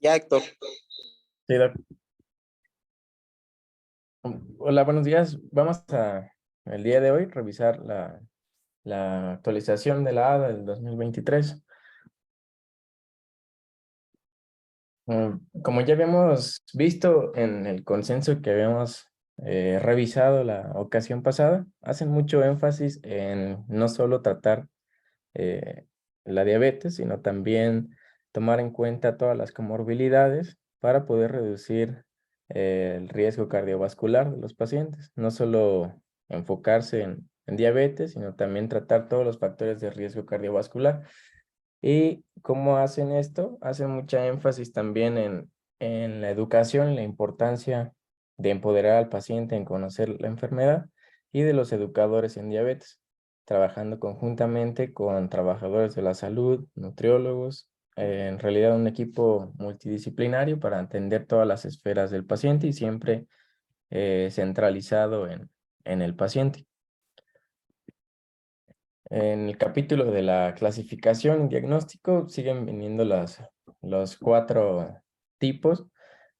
Ya, Héctor. Sí, Hola, buenos días. Vamos a, el día de hoy, revisar la actualización de la ADA del 2023. Como ya habíamos visto en el consenso que habíamos revisado la ocasión pasada, hacen mucho énfasis en no solo tratar eh, la diabetes, sino también tomar en cuenta todas las comorbilidades para poder reducir el riesgo cardiovascular de los pacientes. No solo enfocarse en diabetes, sino también tratar todos los factores de riesgo cardiovascular. ¿Y cómo hacen esto? Hacen mucha énfasis también en la educación y la importancia de empoderar al paciente en conocer la enfermedad y de los educadores en diabetes, trabajando conjuntamente con trabajadores de la salud, nutriólogos, en realidad un equipo multidisciplinario para atender todas las esferas del paciente y siempre centralizado en el paciente. En el capítulo de la clasificación y diagnóstico siguen viniendo los 4 tipos.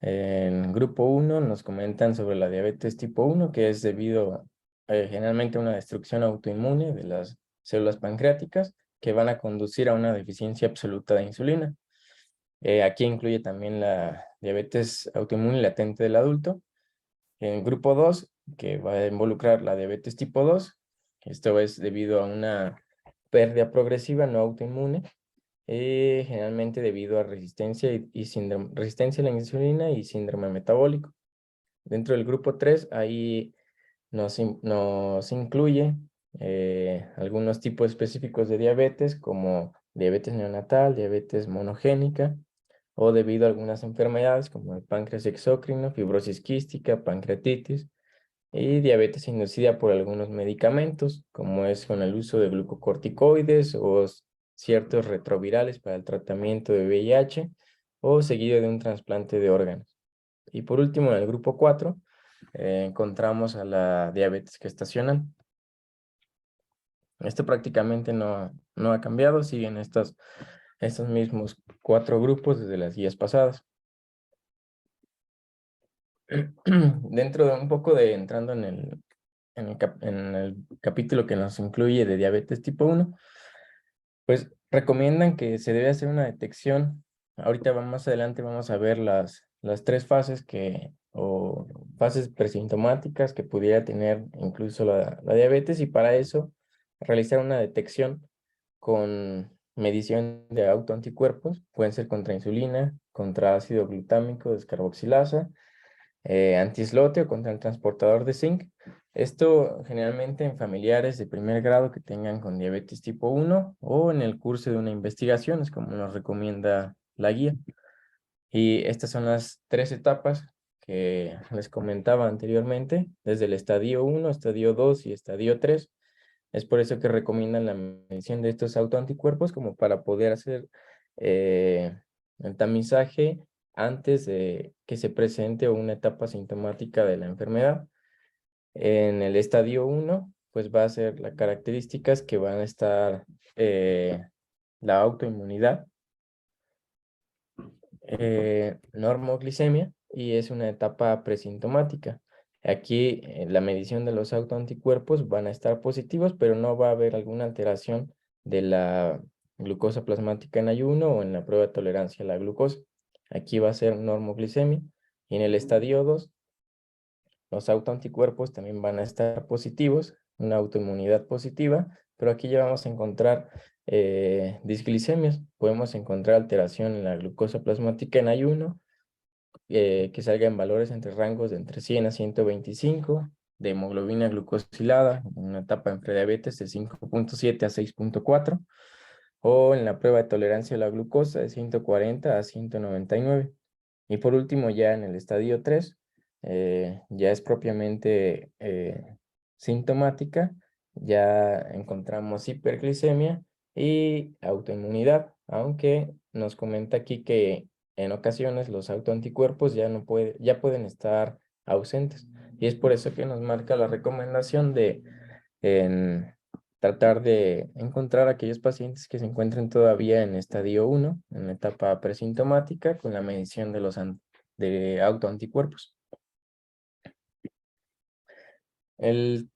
En grupo 1 nos comentan sobre la diabetes tipo 1, que es debido generalmente a una destrucción autoinmune de las células pancreáticas que van a conducir a una deficiencia absoluta de insulina. Aquí incluye también la diabetes autoinmune latente del adulto. En grupo 2, que va a involucrar la diabetes tipo 2, esto es debido a una pérdida progresiva no autoinmune, generalmente debido a resistencia resistencia a la insulina y síndrome metabólico. Dentro del grupo 3, ahí nos incluye algunos tipos específicos de diabetes, como diabetes neonatal, diabetes monogénica, o debido a algunas enfermedades como el páncreas exócrino, fibrosis quística, pancreatitis, y diabetes inducida por algunos medicamentos, como es con el uso de glucocorticoides o ciertos retrovirales para el tratamiento de VIH, o seguido de un trasplante de órganos. Y por último, en el grupo 4, encontramos a la diabetes gestacional. Esto prácticamente no ha cambiado, siguen estos mismos 4 grupos desde las guías pasadas. Dentro de un poco de entrando en el capítulo que nos incluye de diabetes tipo 1, pues recomiendan que se debe hacer una detección. Ahorita más adelante vamos a ver las 3 fases o fases presintomáticas que pudiera tener incluso la diabetes, y para eso realizar una detección con medición de autoanticuerpos, pueden ser contra insulina, contra ácido glutámico descarboxilasa, antisloteo contra el transportador de zinc. Esto generalmente en familiares de primer grado que tengan con diabetes tipo 1 o en el curso de una investigación, es como nos recomienda la guía. Y estas son las 3 etapas que les comentaba anteriormente, desde el estadio 1, estadio 2 y estadio 3. Es por eso que recomiendan la medición de estos autoanticuerpos como para poder hacer el tamizaje antes de que se presente una etapa sintomática de la enfermedad. En el estadio 1, pues va a ser las características que van a estar la autoinmunidad, normoglicemia, y es una etapa presintomática. Aquí la medición de los autoanticuerpos van a estar positivos, pero no va a haber alguna alteración de la glucosa plasmática en ayuno o en la prueba de tolerancia a la glucosa. Aquí va a ser normoglicemia. Y en el estadio 2, los autoanticuerpos también van a estar positivos, una autoinmunidad positiva, pero aquí ya vamos a encontrar disglicemias. Podemos encontrar alteración en la glucosa plasmática en ayuno, que salga en valores entre rangos de entre 100 a 125, de hemoglobina glucosilada, en una etapa en prediabetes de 5.7 a 6.4, o en la prueba de tolerancia a la glucosa de 140 a 199. Y por último, ya en el estadio 3, ya es propiamente sintomática, ya encontramos hiperglicemia y autoinmunidad, aunque nos comenta aquí que en ocasiones los autoanticuerpos ya pueden estar ausentes. Y es por eso que nos marca la recomendación de, en tratar de encontrar aquellos pacientes que se encuentren todavía en estadio 1, en la etapa presintomática, con la medición de los de autoanticuerpos. En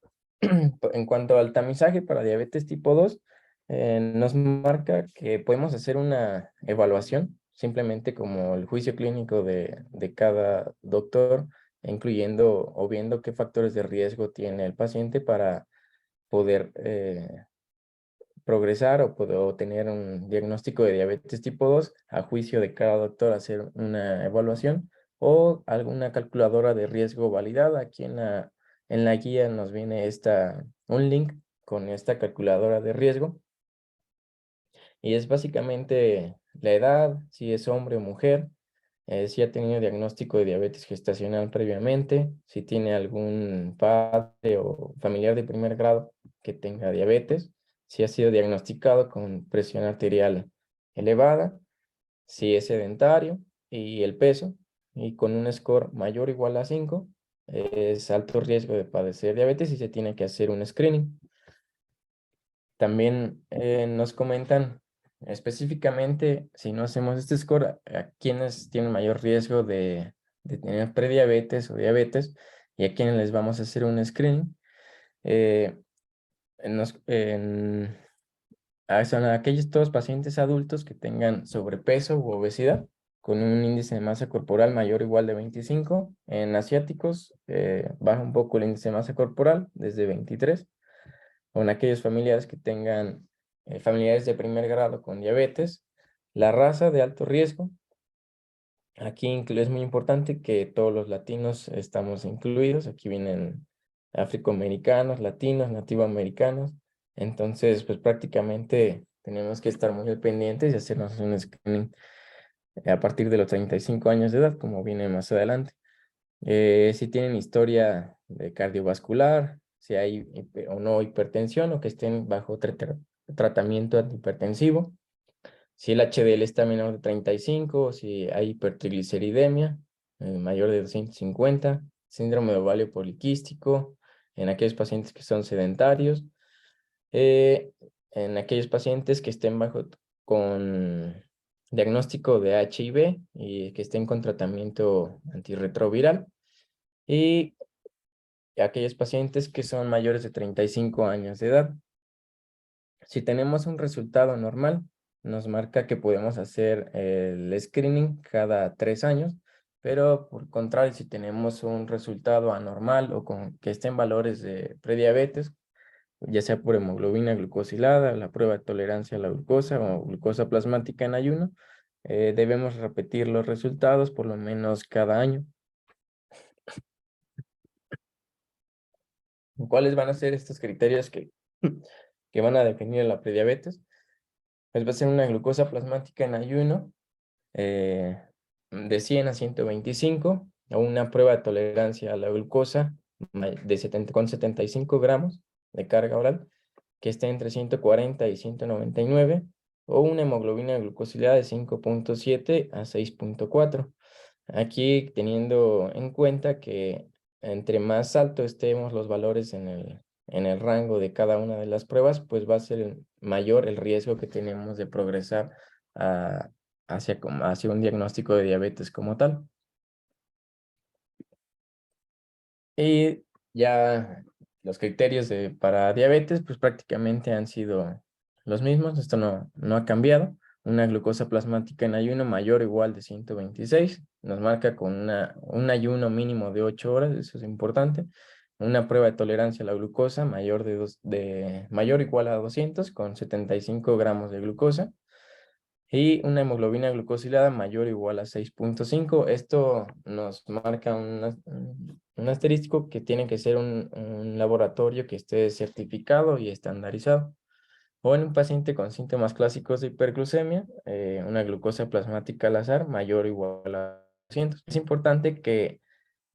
cuanto al tamizaje para diabetes tipo 2, nos marca que podemos hacer una evaluación, simplemente como el juicio clínico de cada doctor, incluyendo o viendo qué factores de riesgo tiene el paciente para poder progresar o tener un diagnóstico de diabetes tipo 2, a juicio de cada doctor hacer una evaluación o alguna calculadora de riesgo validada. Aquí en la guía nos viene un link con esta calculadora de riesgo y es básicamente la edad, si es hombre o mujer, si ha tenido diagnóstico de diabetes gestacional previamente, si tiene algún padre o familiar de primer grado que tenga diabetes, si ha sido diagnosticado con presión arterial elevada, si es sedentario y el peso, y con un score mayor o igual a 5, es alto riesgo de padecer diabetes y se tiene que hacer un screening. También nos comentan específicamente, si no hacemos este score, a quienes tienen mayor riesgo de tener prediabetes o diabetes y a quienes les vamos a hacer un screening. Son aquellos todos pacientes adultos que tengan sobrepeso u obesidad con un índice de masa corporal mayor o igual de 25. En asiáticos baja un poco el índice de masa corporal desde 23. O en aquellos familiares que tengan familiares de primer grado con diabetes. La raza de alto riesgo. Aquí es muy importante que todos los latinos estamos incluidos. Aquí vienen afroamericanos, latinos, nativoamericanos. Entonces, pues prácticamente tenemos que estar muy al pendientes y hacernos un screening a partir de los 35 años de edad, como viene más adelante. Si tienen historia de cardiovascular, si hay o no hipertensión o que estén bajo tratamiento antihipertensivo, si el HDL está menor de 35, o si hay hipertrigliceridemia mayor de 250, síndrome de ovario poliquístico, en aquellos pacientes que son sedentarios, en aquellos pacientes que estén con diagnóstico de HIV y que estén con tratamiento antirretroviral, y aquellos pacientes que son mayores de 35 años de edad. Si tenemos un resultado normal, nos marca que podemos hacer el screening cada 3 años, pero por contrario, si tenemos un resultado anormal o que esté en valores de prediabetes, ya sea por hemoglobina glucosilada, la prueba de tolerancia a la glucosa o glucosa plasmática en ayuno, debemos repetir los resultados por lo menos cada año. ¿Cuáles van a ser estos criterios que van a definir la prediabetes? Pues va a ser una glucosa plasmática en ayuno de 100 a 125, o una prueba de tolerancia a la glucosa con 75 gramos de carga oral, que esté entre 140 y 199, o una hemoglobina glucosilada de 5.7 a 6.4. Aquí teniendo en cuenta que entre más alto estemos los valores en el rango de cada una de las pruebas, pues va a ser mayor el riesgo que tenemos de progresar hacia un diagnóstico de diabetes como tal. Y ya los criterios para diabetes, pues prácticamente han sido los mismos. Esto no ha cambiado. Una glucosa plasmática en ayuno mayor o igual de 126. Nos marca con un ayuno mínimo de 8 horas, eso es importante. Una prueba de tolerancia a la glucosa mayor o igual a 200 con 75 gramos de glucosa. Y una hemoglobina glucosilada mayor o igual a 6.5. Esto nos marca un asterisco que tiene que ser un laboratorio que esté certificado y estandarizado. O en un paciente con síntomas clásicos de hiperglucemia, una glucosa plasmática al azar mayor o igual a 200. Es importante que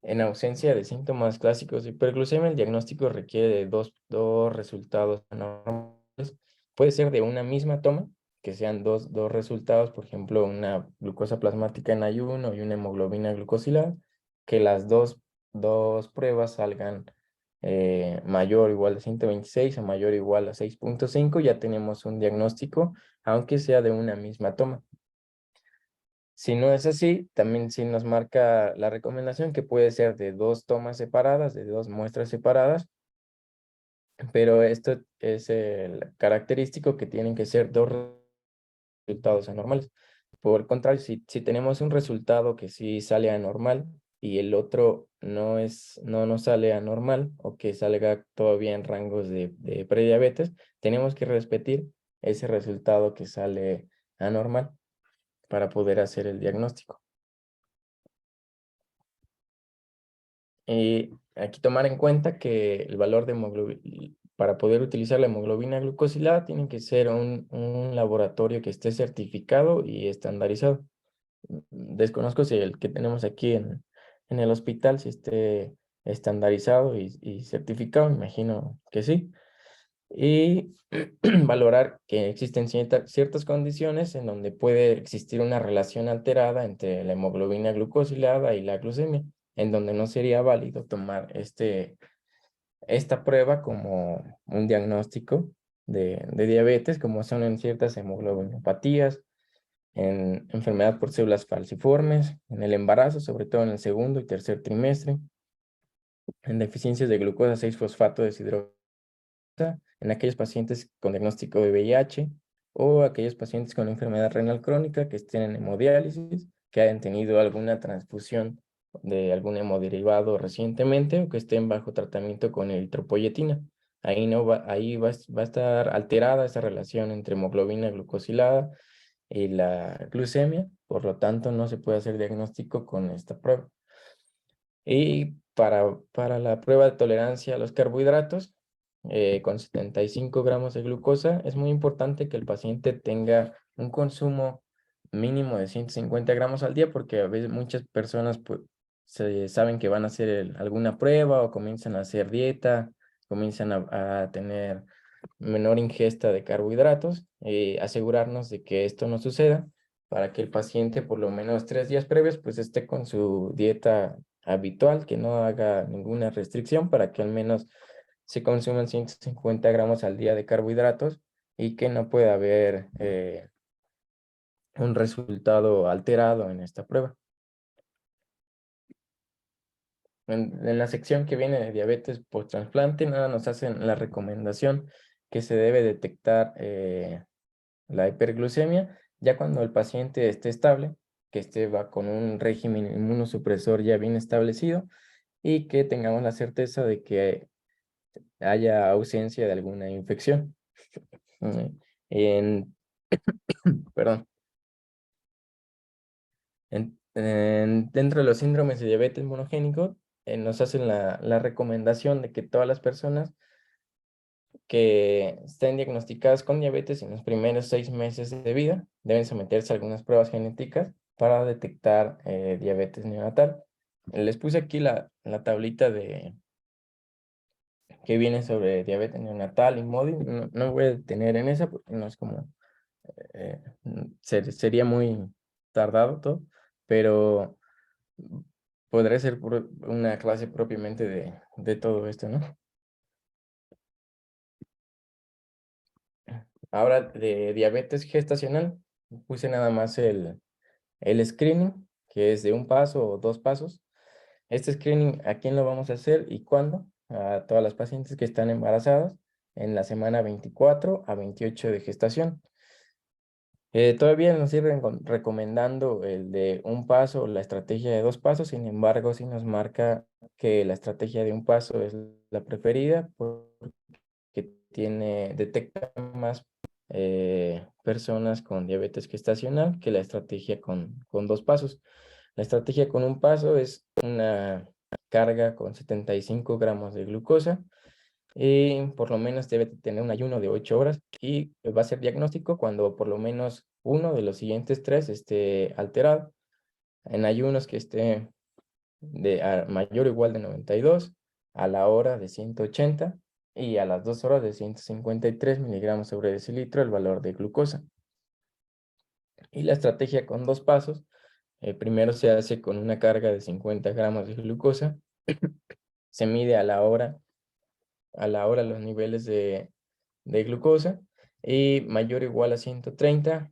en ausencia de síntomas clásicos de hiperglucemia, el diagnóstico requiere de dos resultados normales. Puede ser de una misma toma, que sean dos resultados, por ejemplo, una glucosa plasmática en ayuno y una hemoglobina glucosilada, que las dos pruebas salgan mayor o igual a 126 o mayor o igual a 6.5, ya tenemos un diagnóstico, aunque sea de una misma toma. Si no es así, también sí nos marca la recomendación que puede ser de 2 tomas separadas, de 2 muestras separadas, pero esto es el característico que tienen que ser 2 resultados anormales. Por el contrario, si tenemos un resultado que sí sale anormal y el otro no nos sale anormal o que salga todavía en rangos de prediabetes, tenemos que repetir ese resultado que sale anormal para poder hacer el diagnóstico. Y aquí tomar en cuenta que el valor de hemoglobina, para poder utilizar la hemoglobina glucosilada, tiene que ser un laboratorio que esté certificado y estandarizado. Desconozco si el que tenemos aquí en el hospital, si esté estandarizado y certificado, imagino que sí. Y valorar que existen ciertas condiciones en donde puede existir una relación alterada entre la hemoglobina glucosilada y la glucemia, en donde no sería válido tomar esta prueba como un diagnóstico de diabetes, como son en ciertas hemoglobinopatías, en enfermedad por células falciformes, en el embarazo, sobre todo en el segundo y tercer trimestre, en deficiencias de glucosa 6-fosfato deshidrogenasa, en aquellos pacientes con diagnóstico de VIH o aquellos pacientes con enfermedad renal crónica que estén en hemodiálisis, que hayan tenido alguna transfusión de algún hemodiderivado recientemente o que estén bajo tratamiento con eritropoyetina. Ahí, no va, ahí va a estar alterada esa relación entre hemoglobina glucosilada y la glucemia, por lo tanto no se puede hacer diagnóstico con esta prueba. Y para la prueba de tolerancia a los carbohidratos, con 75 gramos de glucosa, es muy importante que el paciente tenga un consumo mínimo de 150 gramos al día, porque a veces muchas personas pues, saben que van a hacer alguna prueba o comienzan a hacer dieta, comienzan a tener menor ingesta de carbohidratos, asegurarnos de que esto no suceda para que el paciente por lo menos 3 días previos pues esté con su dieta habitual, que no haga ninguna restricción para que al menos se consuman 150 gramos al día de carbohidratos y que no pueda haber un resultado alterado en esta prueba. En la sección que viene de diabetes post-trasplante, nada nos hacen la recomendación que se debe detectar la hiperglucemia ya cuando el paciente esté estable, que va con un régimen inmunosupresor ya bien establecido y que tengamos la certeza de que haya ausencia de alguna infección. Mm, En, perdón, dentro de los síndromes de diabetes monogénico, nos hacen la recomendación de que todas las personas que estén diagnosticadas con diabetes en los primeros 6 meses de vida deben someterse a algunas pruebas genéticas para detectar diabetes neonatal. Les puse aquí la tablita que viene sobre diabetes neonatal y MODY. No voy a detener en esa porque no es como, sería muy tardado todo, pero podría ser una clase propiamente de todo esto, ¿no? Ahora, de diabetes gestacional, puse nada más el screening, que es de 1 paso o 2 pasos. Este screening, ¿a quién lo vamos a hacer y cuándo? A todas las pacientes que están embarazadas en la semana 24 a 28 de gestación. Todavía nos siguen recomendando el de 1 paso o la estrategia de 2 pasos, sin embargo, sí nos marca que la estrategia de 1 paso es la preferida porque detecta más personas con diabetes gestacional que la estrategia con 2 pasos. La estrategia con 1 paso es una carga con 75 gramos de glucosa y por lo menos debe tener un ayuno de 8 horas y va a ser diagnóstico cuando por lo menos uno de los siguientes 3 esté alterado. En ayunos que esté mayor o igual de 92, a la hora de 180 y a las 2 horas de 153 miligramos sobre decilitro el valor de glucosa. Y la estrategia con 2 pasos, primero se hace con una carga de 50 gramos de glucosa, se mide a la hora a la hora los niveles de glucosa, y mayor o igual a 130,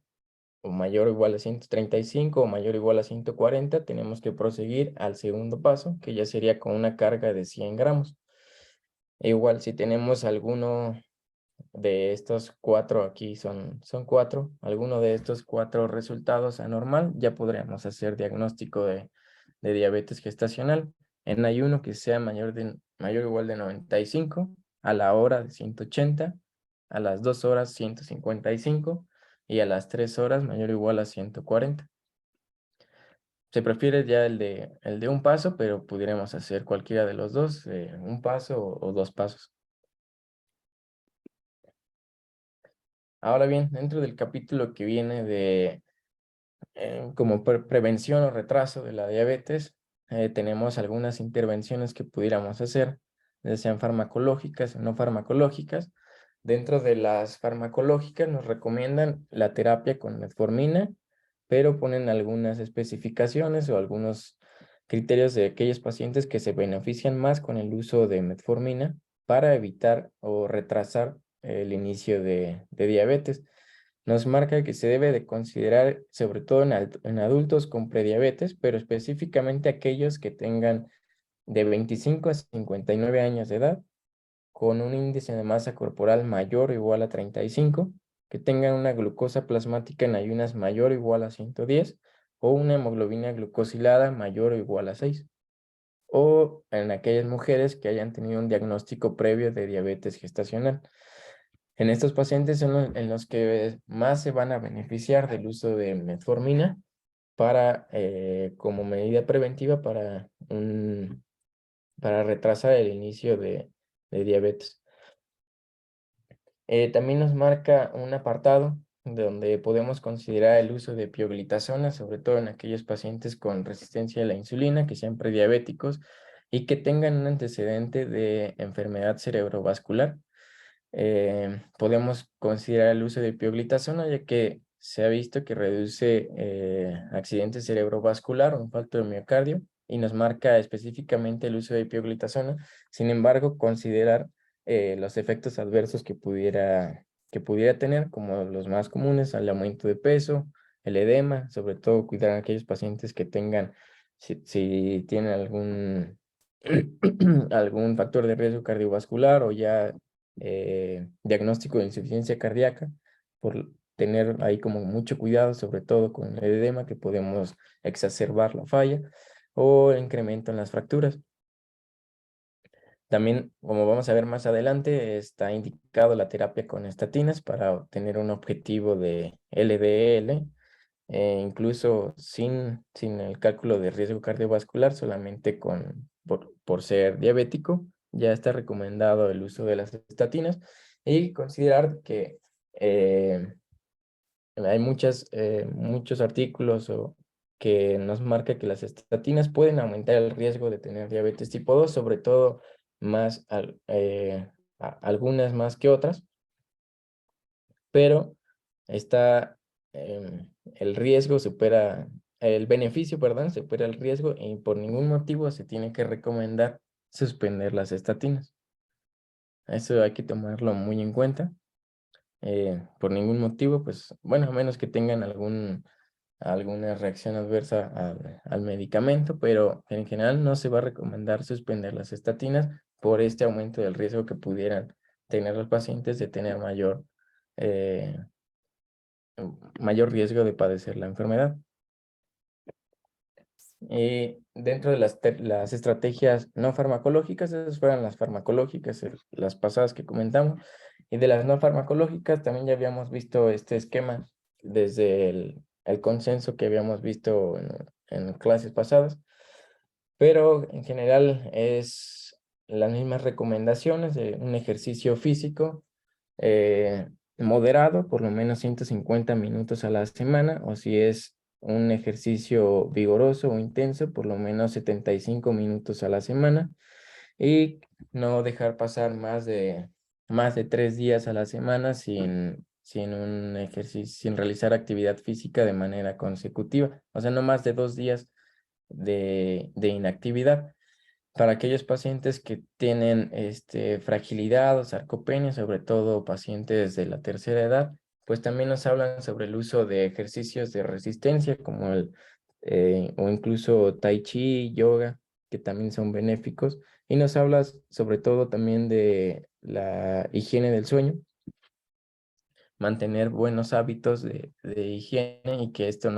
o mayor o igual a 135, o mayor o igual a 140, tenemos que proseguir al segundo paso, que ya sería con una carga de 100 gramos. E igual, si tenemos alguno de estos cuatro, aquí son cuatro, alguno de estos cuatro resultados anormal, ya podríamos hacer diagnóstico de diabetes gestacional. En ayuno que sea mayor o igual de 95, a la hora de 180, a las 2 horas 155 y a las 3 horas mayor o igual a 140. Se prefiere ya el de un paso, pero pudiéramos hacer cualquiera de los dos, un paso o dos pasos. Ahora bien, dentro del capítulo que viene de como prevención o retraso de la diabetes, tenemos algunas intervenciones que pudiéramos hacer, ya sean farmacológicas o no farmacológicas. Dentro de las farmacológicas nos recomiendan la terapia con metformina, pero ponen algunas especificaciones o algunos criterios de aquellos pacientes que se benefician más con el uso de metformina para evitar o retrasar el inicio de diabetes. Nos marca que se debe de considerar, sobre todo en adultos con prediabetes, pero específicamente aquellos que tengan de 25 a 59 años de edad, con un índice de masa corporal mayor o igual a 35, que tengan una glucosa plasmática en ayunas mayor o igual a 110, o una hemoglobina glucosilada mayor o igual a 6, o en aquellas mujeres que hayan tenido un diagnóstico previo de diabetes gestacional. En estos pacientes son en los que más se van a beneficiar del uso de metformina para, como medida preventiva para retrasar el inicio de diabetes. También nos marca un apartado donde podemos considerar el uso de pioglitazona, sobre todo en aquellos pacientes con resistencia a la insulina, que sean prediabéticos y que tengan un antecedente de enfermedad cerebrovascular. Podemos considerar el uso de pioglitazona, ya que se ha visto que reduce accidente cerebrovascular o infarto de miocardio, y nos marca específicamente el uso de pioglitazona. Sin embargo, considerar los efectos adversos que pudiera tener, como los más comunes, el aumento de peso, el edema, sobre todo cuidar a aquellos pacientes que tengan, si tienen algún factor de riesgo cardiovascular o ya diagnóstico de insuficiencia cardíaca, por tener ahí como mucho cuidado, sobre todo con el edema, que podemos exacerbar la falla o el incremento en las fracturas. También, como vamos a ver más adelante, está indicado la terapia con estatinas para obtener un objetivo de LDL, incluso sin el cálculo de riesgo cardiovascular, solamente por ser diabético. Ya está recomendado el uso de las estatinas, y considerar que hay muchos artículos que nos marca que las estatinas pueden aumentar el riesgo de tener diabetes tipo 2, sobre todo algunas más que otras, pero el beneficio, perdón, supera el riesgo, y por ningún motivo se tiene que recomendar suspender las estatinas. Eso hay que tomarlo muy en cuenta. Por ningún motivo, pues, bueno, a menos que tengan alguna reacción adversa al medicamento, pero en general no se va a recomendar suspender las estatinas por este aumento del riesgo que pudieran tener los pacientes de tener eh, mayor riesgo de padecer la enfermedad. Dentro de las estrategias no farmacológicas, esas fueron las farmacológicas, las pasadas que comentamos, y de las no farmacológicas también ya habíamos visto este esquema desde el consenso que habíamos visto en clases pasadas, pero en general es las mismas recomendaciones de un ejercicio físico eh, moderado, por lo menos 150 minutos a la semana, o si es un ejercicio vigoroso o intenso, por lo menos 75 minutos a la semana, y no dejar pasar más de 3 días a la semana sin realizar actividad física de manera consecutiva, o sea, no más de 2 días de inactividad. Para aquellos pacientes que tienen fragilidad o sarcopenia, sobre todo pacientes de la tercera edad, pues también nos hablan sobre el uso de ejercicios de resistencia como o incluso tai chi, yoga, que también son benéficos. Y nos hablas sobre todo también de la higiene del sueño, mantener buenos hábitos de higiene y que esto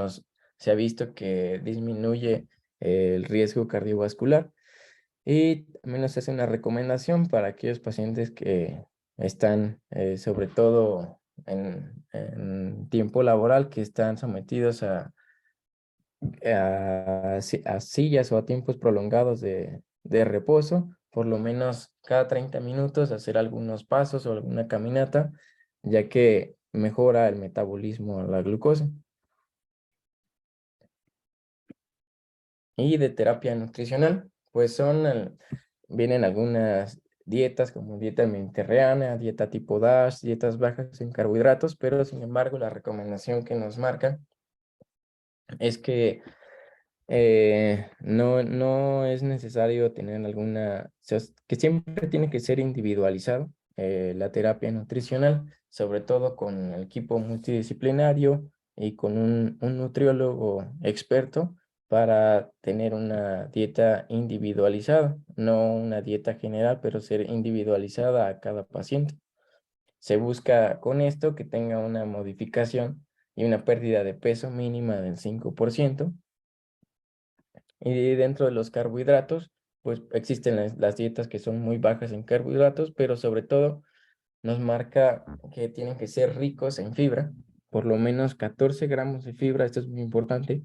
se ha visto que disminuye el riesgo cardiovascular. Y también nos hace una recomendación para aquellos pacientes que están, sobre todo en tiempo laboral, que están sometidos a sillas o a tiempos prolongados de reposo, por lo menos cada 30 minutos hacer algunos pasos o alguna caminata, ya que mejora el metabolismo de la glucosa. Y de terapia nutricional, pues vienen algunas dietas como dieta mediterránea, dieta tipo DASH, dietas bajas en carbohidratos, pero sin embargo la recomendación que nos marca es que no es necesario tener que siempre tiene que ser individualizado la terapia nutricional, sobre todo con el equipo multidisciplinario y con un nutriólogo experto para tener una dieta individualizada, no una dieta general, pero ser individualizada a cada paciente. Se busca con esto que tenga una modificación y una pérdida de peso mínima del 5%. Y dentro de los carbohidratos, pues existen las dietas que son muy bajas en carbohidratos, pero sobre todo nos marca que tienen que ser ricos en fibra, por lo menos 14 gramos de fibra, esto es muy importante,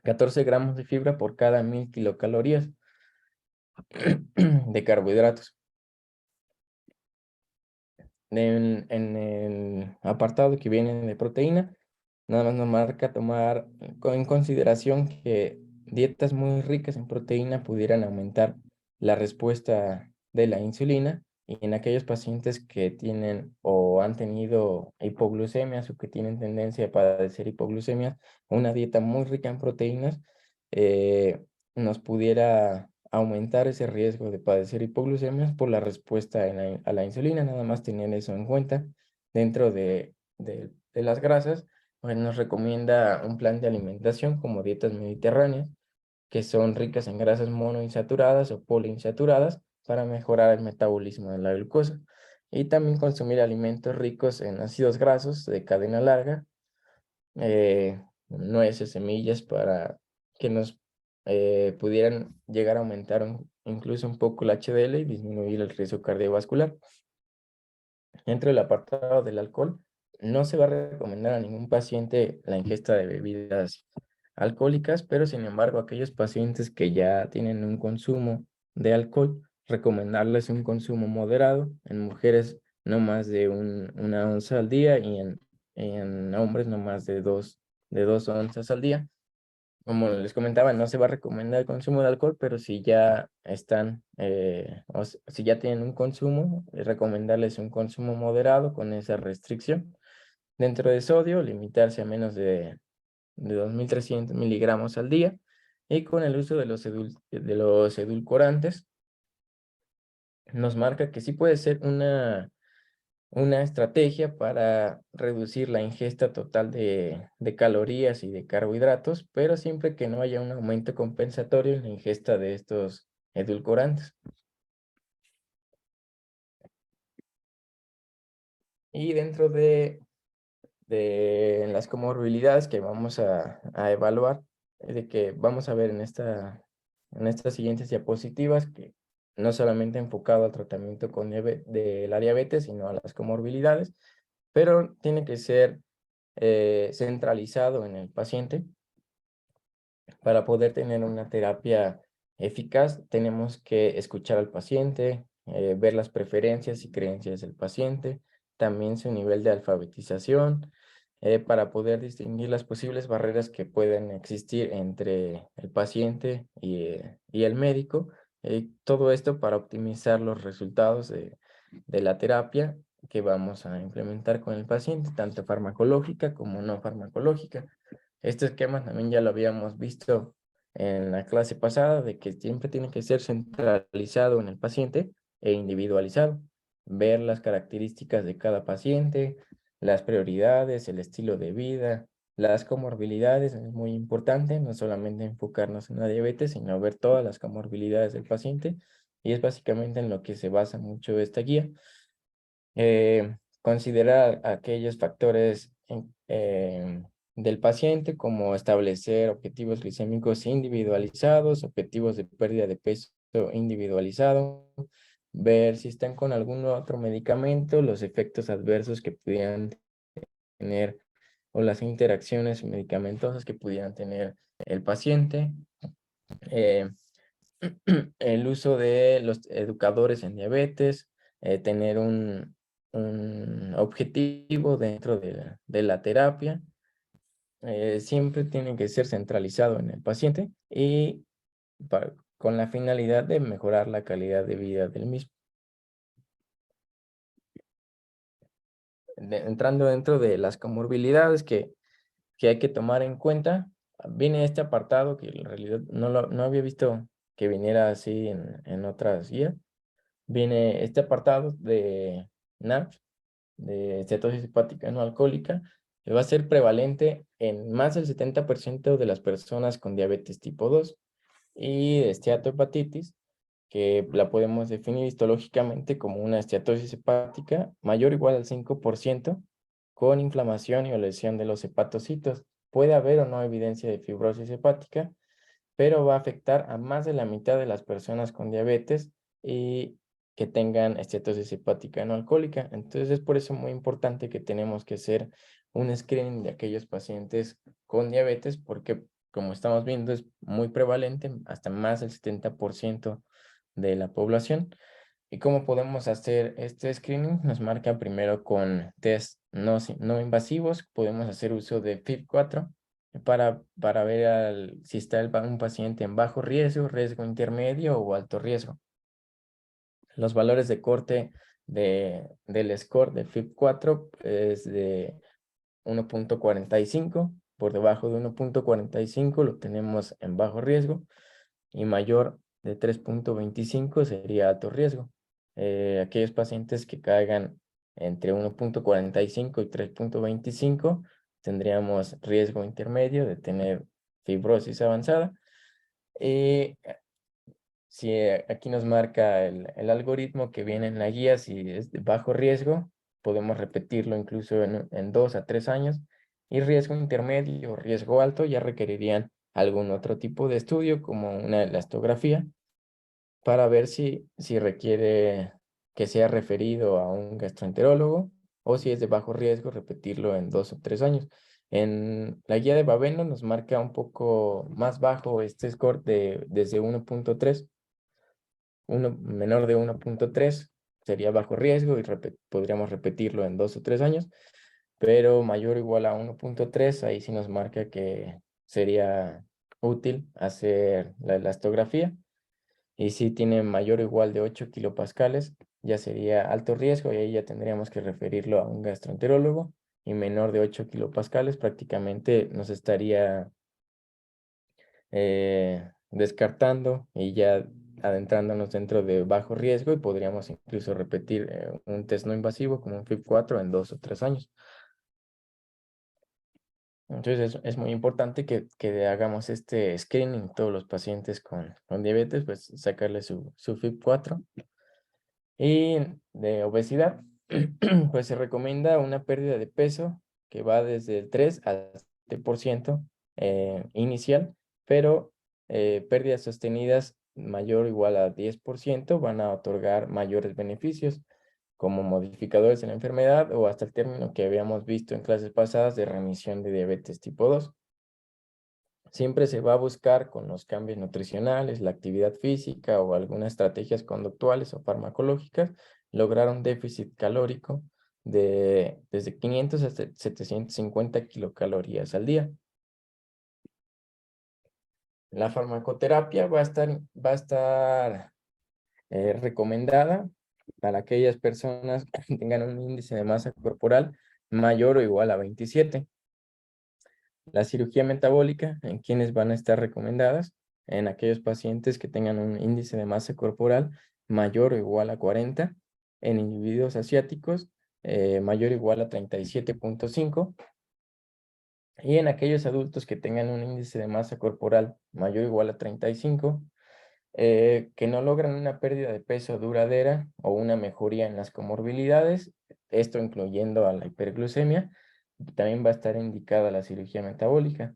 14 gramos de fibra por cada 1000 kilocalorías de carbohidratos. En el apartado que viene de proteína, nada más nos marca tomar en consideración que dietas muy ricas en proteína pudieran aumentar la respuesta de la insulina y en aquellos pacientes que tienen o han tenido hipoglucemias o que tienen tendencia a padecer hipoglucemias, una dieta muy rica en proteínas nos pudiera aumentar ese riesgo de padecer hipoglucemias por la respuesta a la insulina, nada más tener eso en cuenta dentro de las grasas. Pues nos recomienda un plan de alimentación como dietas mediterráneas, que son ricas en grasas monoinsaturadas o poliinsaturadas para mejorar el metabolismo de la glucosa. Y también consumir alimentos ricos en ácidos grasos de cadena larga, nueces, semillas, para que nos pudieran llegar a aumentar incluso un poco el HDL y disminuir el riesgo cardiovascular. Dentro del apartado del alcohol, no se va a recomendar a ningún paciente la ingesta de bebidas alcohólicas, pero sin embargo, aquellos pacientes que ya tienen un consumo de alcohol, recomendarles un consumo moderado. En mujeres no más de una onza al día y en hombres no más de 2 onzas al día. Como les comentaba, no se va a recomendar el consumo de alcohol, pero si ya están, si ya tienen un consumo, recomendarles un consumo moderado con esa restricción. Dentro de sodio, limitarse a menos de 2300 miligramos al día. Y con el uso de los edulcorantes, nos marca que sí puede ser una estrategia para reducir la ingesta total de calorías y de carbohidratos, pero siempre que no haya un aumento compensatorio en la ingesta de estos edulcorantes. Y dentro de las comorbilidades que vamos a evaluar, de que vamos a ver en estas siguientes diapositivas, que no solamente enfocado al tratamiento de la diabetes, sino a las comorbilidades, pero tiene que ser centralizado en el paciente. Para poder tener una terapia eficaz, tenemos que escuchar al paciente, ver las preferencias y creencias del paciente, también su nivel de alfabetización, para poder distinguir las posibles barreras que pueden existir entre el paciente y el médico. Todo esto para optimizar los resultados de la terapia que vamos a implementar con el paciente, tanto farmacológica como no farmacológica. Este esquema también ya lo habíamos visto en la clase pasada de que siempre tiene que ser centralizado en el paciente e individualizado. Ver las características de cada paciente, las prioridades, el estilo de vida, las comorbilidades, es muy importante, no solamente enfocarnos en la diabetes, sino ver todas las comorbilidades del paciente, y es básicamente en lo que se basa mucho esta guía. Considerar aquellos factores del paciente, como establecer objetivos glicémicos individualizados, objetivos de pérdida de peso individualizado, ver si están con algún otro medicamento, los efectos adversos que pudieran tener o las interacciones medicamentosas que pudieran tener el paciente. El uso de los educadores en diabetes, tener un objetivo dentro de la terapia. Siempre tiene que ser centralizado en el paciente y con la finalidad de mejorar la calidad de vida del mismo. Entrando dentro de las comorbilidades que hay que tomar en cuenta, viene este apartado que en realidad no había visto que viniera así en otras guías. Viene este apartado de NASH, de cetosis hepática no alcohólica, que va a ser prevalente en más del 70% de las personas con diabetes tipo 2 y esteatohepatitis, que la podemos definir histológicamente como una esteatosis hepática mayor o igual al 5% con inflamación y o lesión de los hepatocitos. Puede haber o no evidencia de fibrosis hepática, pero va a afectar a más de la mitad de las personas con diabetes y que tengan esteatosis hepática no alcohólica. Entonces es por eso muy importante que tenemos que hacer un screening de aquellos pacientes con diabetes, porque como estamos viendo es muy prevalente, hasta más del 70% de la población. ¿Y cómo podemos hacer este screening? Nos marca primero con test no invasivos. Podemos hacer uso de FIB4 para ver si está un paciente en bajo riesgo, riesgo intermedio o alto riesgo. Los valores de corte del score de FIB4 es de 1.45. Por debajo de 1.45 lo tenemos en bajo riesgo y mayor de 3.25 sería alto riesgo. Aquellos pacientes que caigan entre 1.45 y 3.25 tendríamos riesgo intermedio de tener fibrosis avanzada. Y si aquí nos marca el algoritmo que viene en la guía, si es de bajo riesgo, podemos repetirlo incluso en 2 a 3 años. Y riesgo intermedio o riesgo alto ya requerirían algún otro tipo de estudio, como una elastografía, para ver si requiere que sea referido a un gastroenterólogo o si es de bajo riesgo, repetirlo en 2 o 3 años. En la guía de Baveno nos marca un poco más bajo este score desde 1.3. Menor de 1.3 sería bajo riesgo y podríamos repetirlo en 2 o 3 años, pero mayor o igual a 1.3, ahí sí nos marca que sería útil hacer la elastografía. Y si tiene mayor o igual de 8 kilopascales, ya sería alto riesgo y ahí ya tendríamos que referirlo a un gastroenterólogo. Y menor de 8 kilopascales prácticamente nos estaría descartando y ya adentrándonos dentro de bajo riesgo, y podríamos incluso repetir un test no invasivo como un FIB4 en 2 o 3 años. Entonces es muy importante que hagamos este screening todos los pacientes con diabetes, pues sacarle su FIB4. Y de obesidad, pues se recomienda una pérdida de peso que va desde el 3 al 7% inicial, pero pérdidas sostenidas mayor o igual a 10% van a otorgar mayores beneficios como modificadores en la enfermedad o hasta el término que habíamos visto en clases pasadas de remisión de diabetes tipo 2. Siempre se va a buscar con los cambios nutricionales, la actividad física o algunas estrategias conductuales o farmacológicas, lograr un déficit calórico de desde 500 hasta 750 kilocalorías al día. La farmacoterapia va a estar recomendada para aquellas personas que tengan un índice de masa corporal mayor o igual a 27. La cirugía metabólica, en quienes van a estar recomendadas, en aquellos pacientes que tengan un índice de masa corporal mayor o igual a 40, en individuos asiáticos mayor o igual a 37.5, y en aquellos adultos que tengan un índice de masa corporal mayor o igual a 35, que no logran una pérdida de peso duradera o una mejoría en las comorbilidades, esto incluyendo a la hiperglucemia, también va a estar indicada la cirugía metabólica.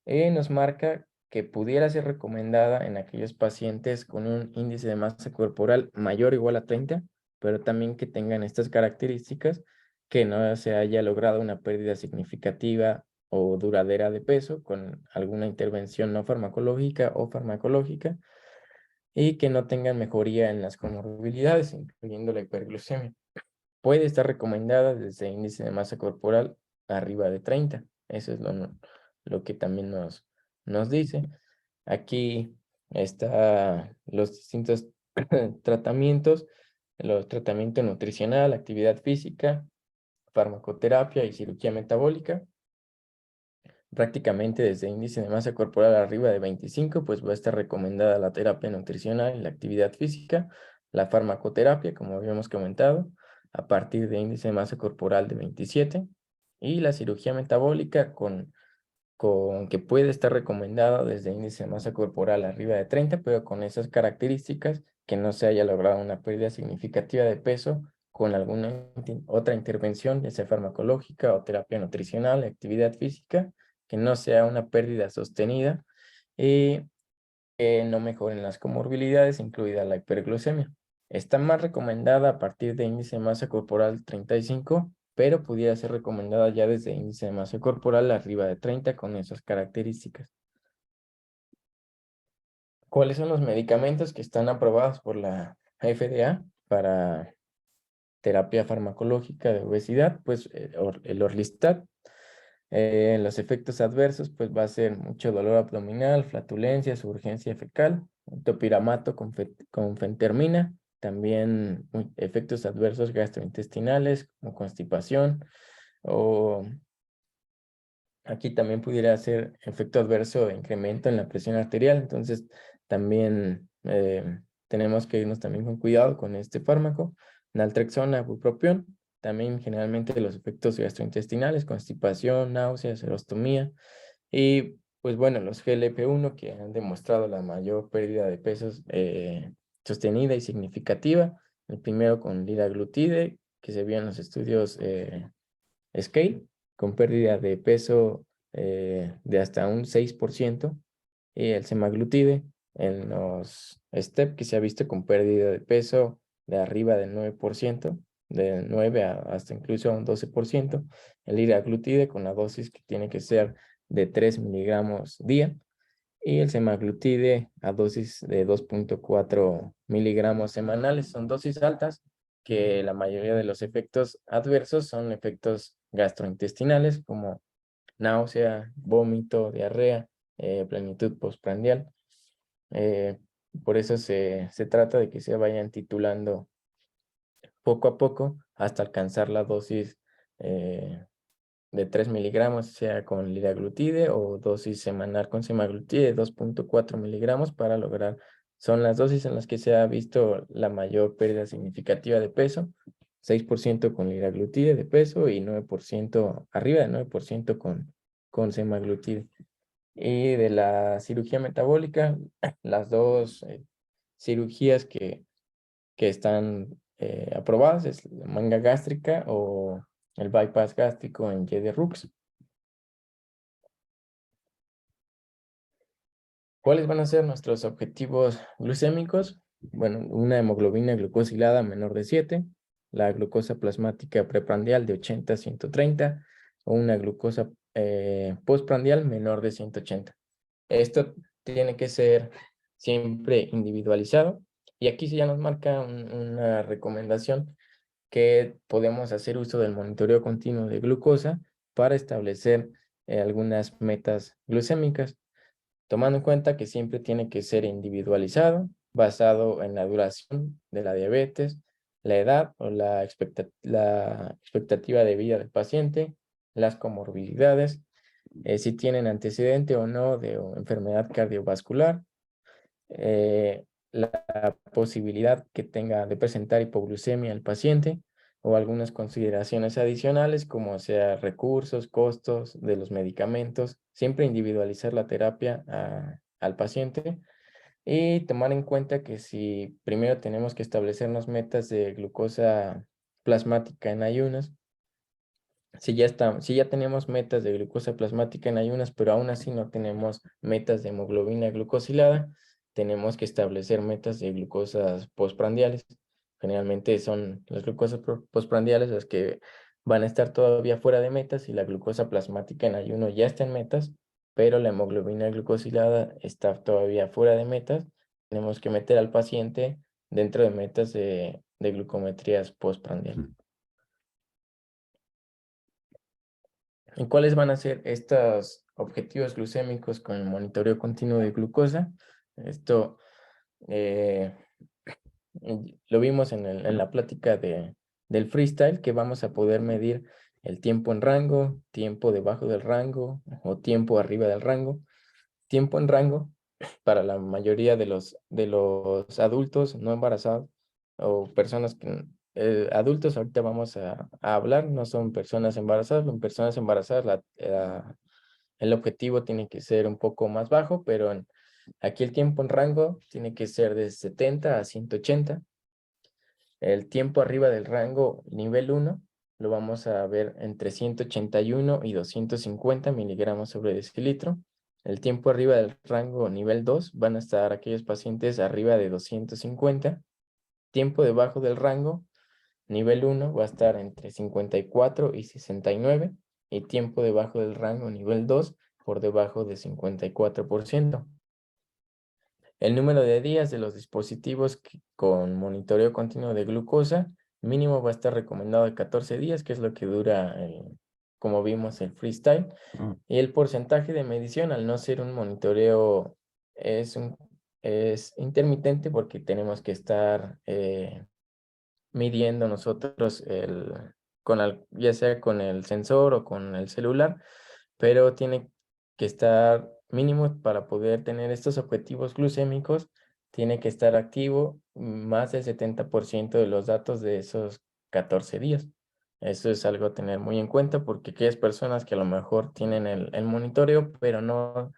Nos marca que pudiera ser recomendada en aquellos pacientes con un índice de masa corporal mayor o igual a 30, pero también que tengan estas características, que no se haya logrado una pérdida significativa o duradera de peso con alguna intervención no farmacológica o farmacológica, y que no tengan mejoría en las comorbilidades, incluyendo la hiperglucemia. Puede estar recomendada desde índice de masa corporal arriba de 30. Eso es lo que también nos dice. Aquí están los distintos tratamientos, los tratamientos nutricional, actividad física, farmacoterapia y cirugía metabólica. Prácticamente desde índice de masa corporal arriba de 25, pues va a estar recomendada la terapia nutricional y la actividad física, la farmacoterapia, como habíamos comentado, a partir de índice de masa corporal de 27, y la cirugía metabólica con que puede estar recomendada desde índice de masa corporal arriba de 30, pero con esas características, que no se haya logrado una pérdida significativa de peso con alguna otra intervención, ya sea farmacológica o terapia nutricional, actividad física, que no sea una pérdida sostenida y que no mejoren las comorbilidades, incluida la hiperglucemia. Está más recomendada a partir de índice de masa corporal 35, pero pudiera ser recomendada ya desde índice de masa corporal arriba de 30 con esas características. ¿Cuáles son los medicamentos que están aprobados por la FDA para terapia farmacológica de obesidad? Pues el Orlistat. Los efectos adversos, pues va a ser mucho dolor abdominal, flatulencias, urgencia fecal, topiramato con fentermina, también efectos adversos gastrointestinales como constipación, o aquí también pudiera ser efecto adverso de incremento en la presión arterial. Entonces también tenemos que irnos también con cuidado con este fármaco. Naltrexona, bupropión, también generalmente los efectos gastrointestinales, constipación, náuseas, serostomía. Y pues bueno, los GLP-1 que han demostrado la mayor pérdida de pesos sostenida y significativa. El primero con liraglutide, que se vio en los estudios SCALE, con pérdida de peso de hasta un 6%, y el semaglutide en los STEP, que se ha visto con pérdida de peso de arriba del 9%, de 9 hasta incluso a un 12%, el liraglutide con la dosis que tiene que ser de 3 miligramos día, y el semaglutide a dosis de 2.4 miligramos semanales. Son dosis altas, que la mayoría de los efectos adversos son efectos gastrointestinales como náusea, vómito, diarrea, plenitud postprandial. Por eso se trata de que se vayan titulando poco a poco hasta alcanzar la dosis de 3 miligramos, sea con liraglutide, o dosis semanal con semaglutide de 2.4 miligramos para lograr. Son las dosis en las que se ha visto la mayor pérdida significativa de peso, 6% con liraglutide de peso y 9%, arriba de 9% con semaglutide. Y de la cirugía metabólica, las dos cirugías que están aprobadas es la manga gástrica o el bypass gástrico en Y de Rux. ¿Cuáles van a ser nuestros objetivos glucémicos? Bueno, una hemoglobina glucosilada menor de 7, la glucosa plasmática preprandial de 80 a 130, o una glucosa postprandial menor de 180. Esto tiene que ser siempre individualizado, y aquí ya nos marca una recomendación que podemos hacer uso del monitoreo continuo de glucosa para establecer algunas metas glucémicas, tomando en cuenta que siempre tiene que ser individualizado, basado en la duración de la diabetes, la edad o la expectativa de vida del paciente, las comorbilidades, si tienen antecedente o no de enfermedad cardiovascular, la posibilidad que tenga de presentar hipoglucemia el paciente o algunas consideraciones adicionales como sea recursos, costos de los medicamentos, siempre individualizar la terapia al paciente y tomar en cuenta que si primero tenemos que establecernos metas de glucosa plasmática en ayunas, si ya tenemos metas de glucosa plasmática en ayunas, pero aún así no tenemos metas de hemoglobina glucosilada, tenemos que establecer metas de glucosas postprandiales. Generalmente son las glucosas postprandiales las que van a estar todavía fuera de metas y la glucosa plasmática en ayuno ya está en metas, pero la hemoglobina glucosilada está todavía fuera de metas. Tenemos que meter al paciente dentro de metas de glucometrías postprandiales. ¿Y cuáles van a ser estos objetivos glucémicos con el monitoreo continuo de glucosa? Esto eh, lo vimos en la plática del freestyle, que vamos a poder medir el tiempo en rango, tiempo debajo del rango o tiempo arriba del rango. Tiempo en rango para la mayoría de los adultos no embarazados o personas que adultos ahorita vamos a hablar, no son personas embarazadas. En personas embarazadas el objetivo tiene que ser un poco más bajo, pero aquí el tiempo en rango tiene que ser de 70 a 180. El tiempo arriba del rango nivel 1 lo vamos a ver entre 181 y 250 miligramos sobre decilitro. El tiempo arriba del rango nivel 2 van a estar aquellos pacientes arriba de 250. Tiempo debajo del rango nivel 1 va a estar entre 54 y 69. Y tiempo debajo del rango nivel 2 por debajo de 54%. El número de días de los dispositivos con monitoreo continuo de glucosa mínimo va a estar recomendado de 14 días, que es lo que dura, como vimos, el freestyle. Y el porcentaje de medición, al no ser un monitoreo, es intermitente porque tenemos que estar midiendo nosotros ya sea con el sensor o con el celular, pero tiene que estar mínimo para poder tener estos objetivos glucémicos, tiene que estar activo más del 70% de los datos de esos 14 días. Eso es algo a tener muy en cuenta porque aquellas personas que a lo mejor tienen el monitoreo, pero no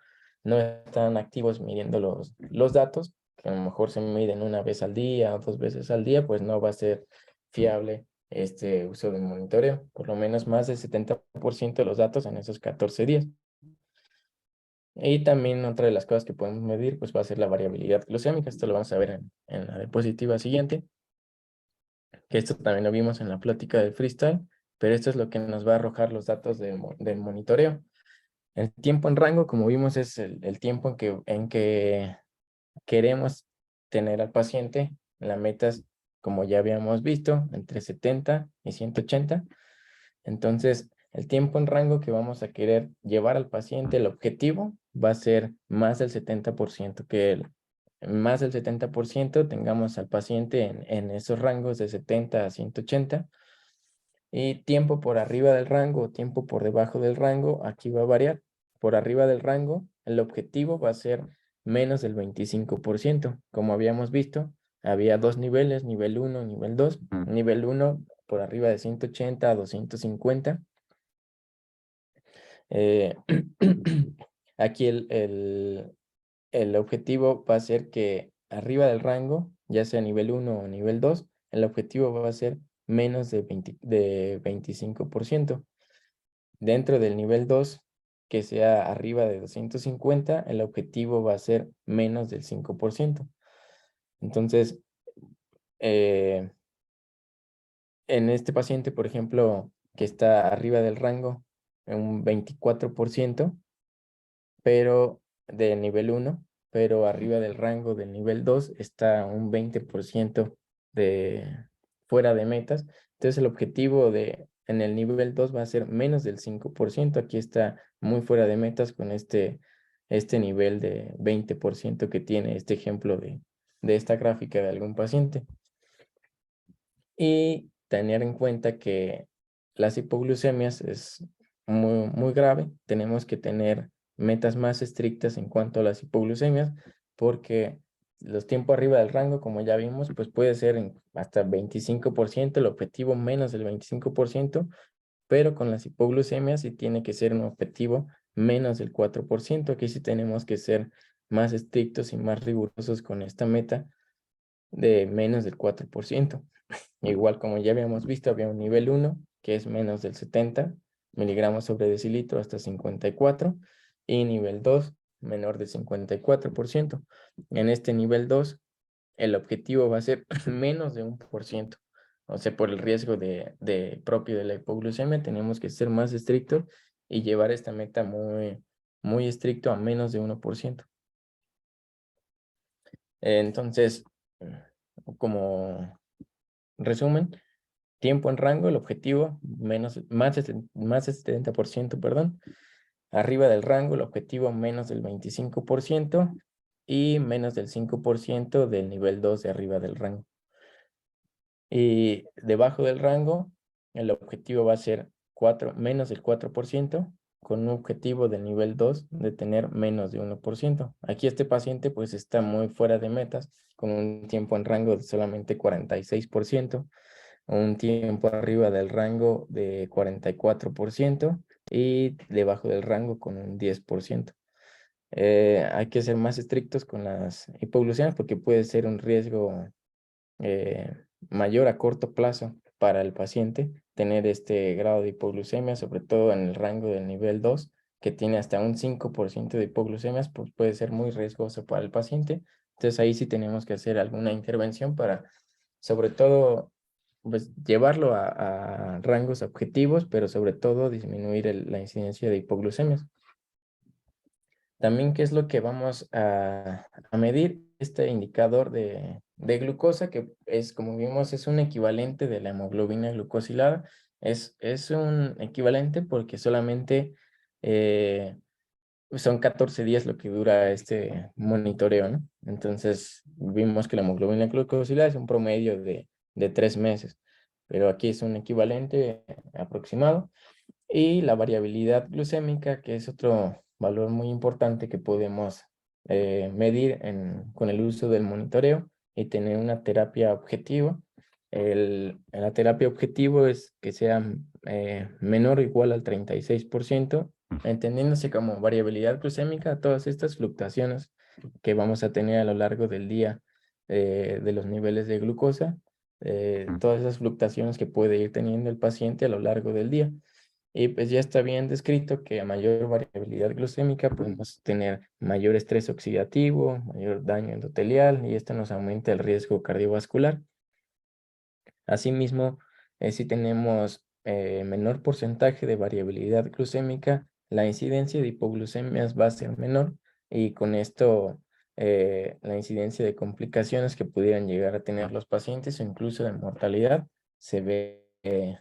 están activos midiendo los datos, que a lo mejor se miden una vez al día o 2 veces al día, pues no va a ser fiable este uso del monitoreo, por lo menos más del 70% de los datos en esos 14 días. Y también otra de las cosas que podemos medir, pues va a ser la variabilidad glucémica. Esto lo vamos a ver en la diapositiva siguiente, que esto también lo vimos en la plática del freestyle, pero esto es lo que nos va a arrojar los datos del monitoreo. El tiempo en rango, como vimos, es el tiempo en que queremos tener al paciente. La meta es, como ya habíamos visto, entre 70 y 180. Entonces, el tiempo en rango que vamos a querer llevar al paciente, el objetivo va a ser más del 70%, más del 70% tengamos al paciente en esos rangos de 70 a 180. Y tiempo por arriba del rango o tiempo por debajo del rango, aquí va a variar. Por arriba del rango, el objetivo va a ser menos del 25%. Como habíamos visto, había dos niveles, nivel 1, nivel 2. Nivel 1 por arriba de 180 a 250. Aquí el objetivo va a ser que arriba del rango, ya sea nivel 1 o nivel 2, el objetivo va a ser menos de 25%. Dentro del nivel 2, que sea arriba de 250, el objetivo va a ser menos del 5%. Entonces, en este paciente, por ejemplo, que está arriba del rango, en un 24%, pero de nivel 1, pero arriba del rango del nivel 2 está un 20% fuera de metas. Entonces el objetivo en el nivel 2 va a ser menos del 5%. Aquí está muy fuera de metas con este nivel de 20% que tiene este ejemplo de esta gráfica de algún paciente. Y tener en cuenta que las hipoglucemias es muy, muy grave. Tenemos que tener metas más estrictas en cuanto a las hipoglucemias, porque los tiempos arriba del rango, como ya vimos, pues puede ser hasta 25%, el objetivo menos del 25%, pero con las hipoglucemias sí tiene que ser un objetivo menos del 4%. Aquí sí tenemos que ser más estrictos y más rigurosos con esta meta de menos del 4%. Igual como ya habíamos visto, había un nivel 1, que es menos del 70 miligramos sobre decilitro hasta 54, y nivel 2, menor del 54%. En este nivel 2, el objetivo va a ser menos de 1%. O sea, por el riesgo propio de la hipoglucemia, tenemos que ser más estrictos y llevar esta meta muy estricto a menos de 1%. Entonces, como resumen, tiempo en rango, el objetivo más de 70%, perdón. Arriba del rango, el objetivo menos del 25% y menos del 5% del nivel 2 de arriba del rango. Y debajo del rango, el objetivo va a ser menos del 4%, con un objetivo del nivel 2 de tener menos de 1%. Aquí este paciente pues está muy fuera de metas, con un tiempo en rango de solamente 46%, un tiempo arriba del rango de 44% y debajo del rango con un 10%. Hay que ser más estrictos con las hipoglucemias porque puede ser un riesgo mayor a corto plazo para el paciente tener este grado de hipoglucemia, sobre todo en el rango del nivel 2, que tiene hasta un 5% de hipoglucemias, pues puede ser muy riesgoso para el paciente. Entonces ahí sí tenemos que hacer alguna intervención para, sobre todo, pues llevarlo a rangos objetivos, pero sobre todo disminuir la incidencia de hipoglucemias. También, ¿qué es lo que vamos a medir? Este indicador de glucosa, que es, como vimos, es un equivalente de la hemoglobina glucosilada. Es un equivalente porque solamente son 14 días lo que dura este monitoreo, ¿no? Entonces, vimos que la hemoglobina glucosilada es un promedio de 3 meses, pero aquí es un equivalente aproximado. Y la variabilidad glucémica, que es otro valor muy importante que podemos medir con el uso del monitoreo y tener una terapia objetiva. La terapia objetivo es que sea menor o igual al 36%, entendiéndose como variabilidad glucémica todas estas fluctuaciones que vamos a tener a lo largo del día de los niveles de glucosa, todas esas fluctuaciones que puede ir teniendo el paciente a lo largo del día. Y pues ya está bien descrito que a mayor variabilidad glucémica podemos tener mayor estrés oxidativo, mayor daño endotelial, y esto nos aumenta el riesgo cardiovascular. Asimismo, si tenemos menor porcentaje de variabilidad glucémica, la incidencia de hipoglucemias va a ser menor, y con esto la incidencia de complicaciones que pudieran llegar a tener los pacientes o incluso de mortalidad se ve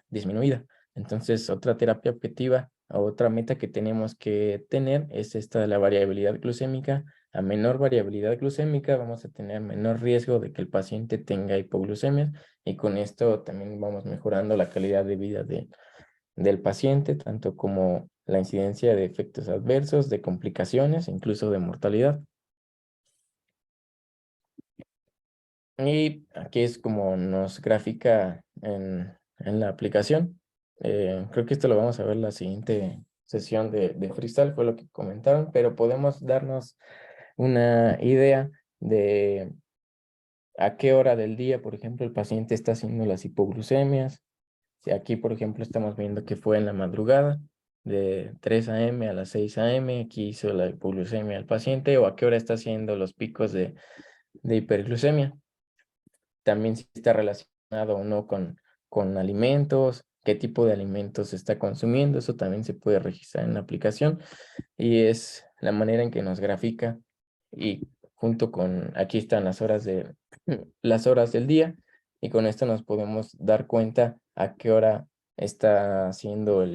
disminuida. Entonces, otra terapia objetiva o otra meta que tenemos que tener es esta de la variabilidad glucémica. A menor variabilidad glucémica vamos a tener menor riesgo de que el paciente tenga hipoglucemias, y con esto también vamos mejorando la calidad de vida del paciente, tanto como la incidencia de efectos adversos, de complicaciones, incluso de mortalidad. Y aquí es como nos grafica en la aplicación. Creo que esto lo vamos a ver en la siguiente sesión de freestyle, fue lo que comentaron, pero podemos darnos una idea de a qué hora del día, por ejemplo, el paciente está haciendo las hipoglucemias. Si aquí, por ejemplo, estamos viendo que fue en la madrugada, de 3 a.m. a las 6 a.m., aquí hizo la hipoglucemia al paciente, o a qué hora está haciendo los picos de hiperglucemia. También si está relacionado o no con alimentos, qué tipo de alimentos está consumiendo, eso también se puede registrar en la aplicación, y es la manera en que nos grafica. Y junto con, aquí están las horas del día, y con esto nos podemos dar cuenta a qué hora está haciendo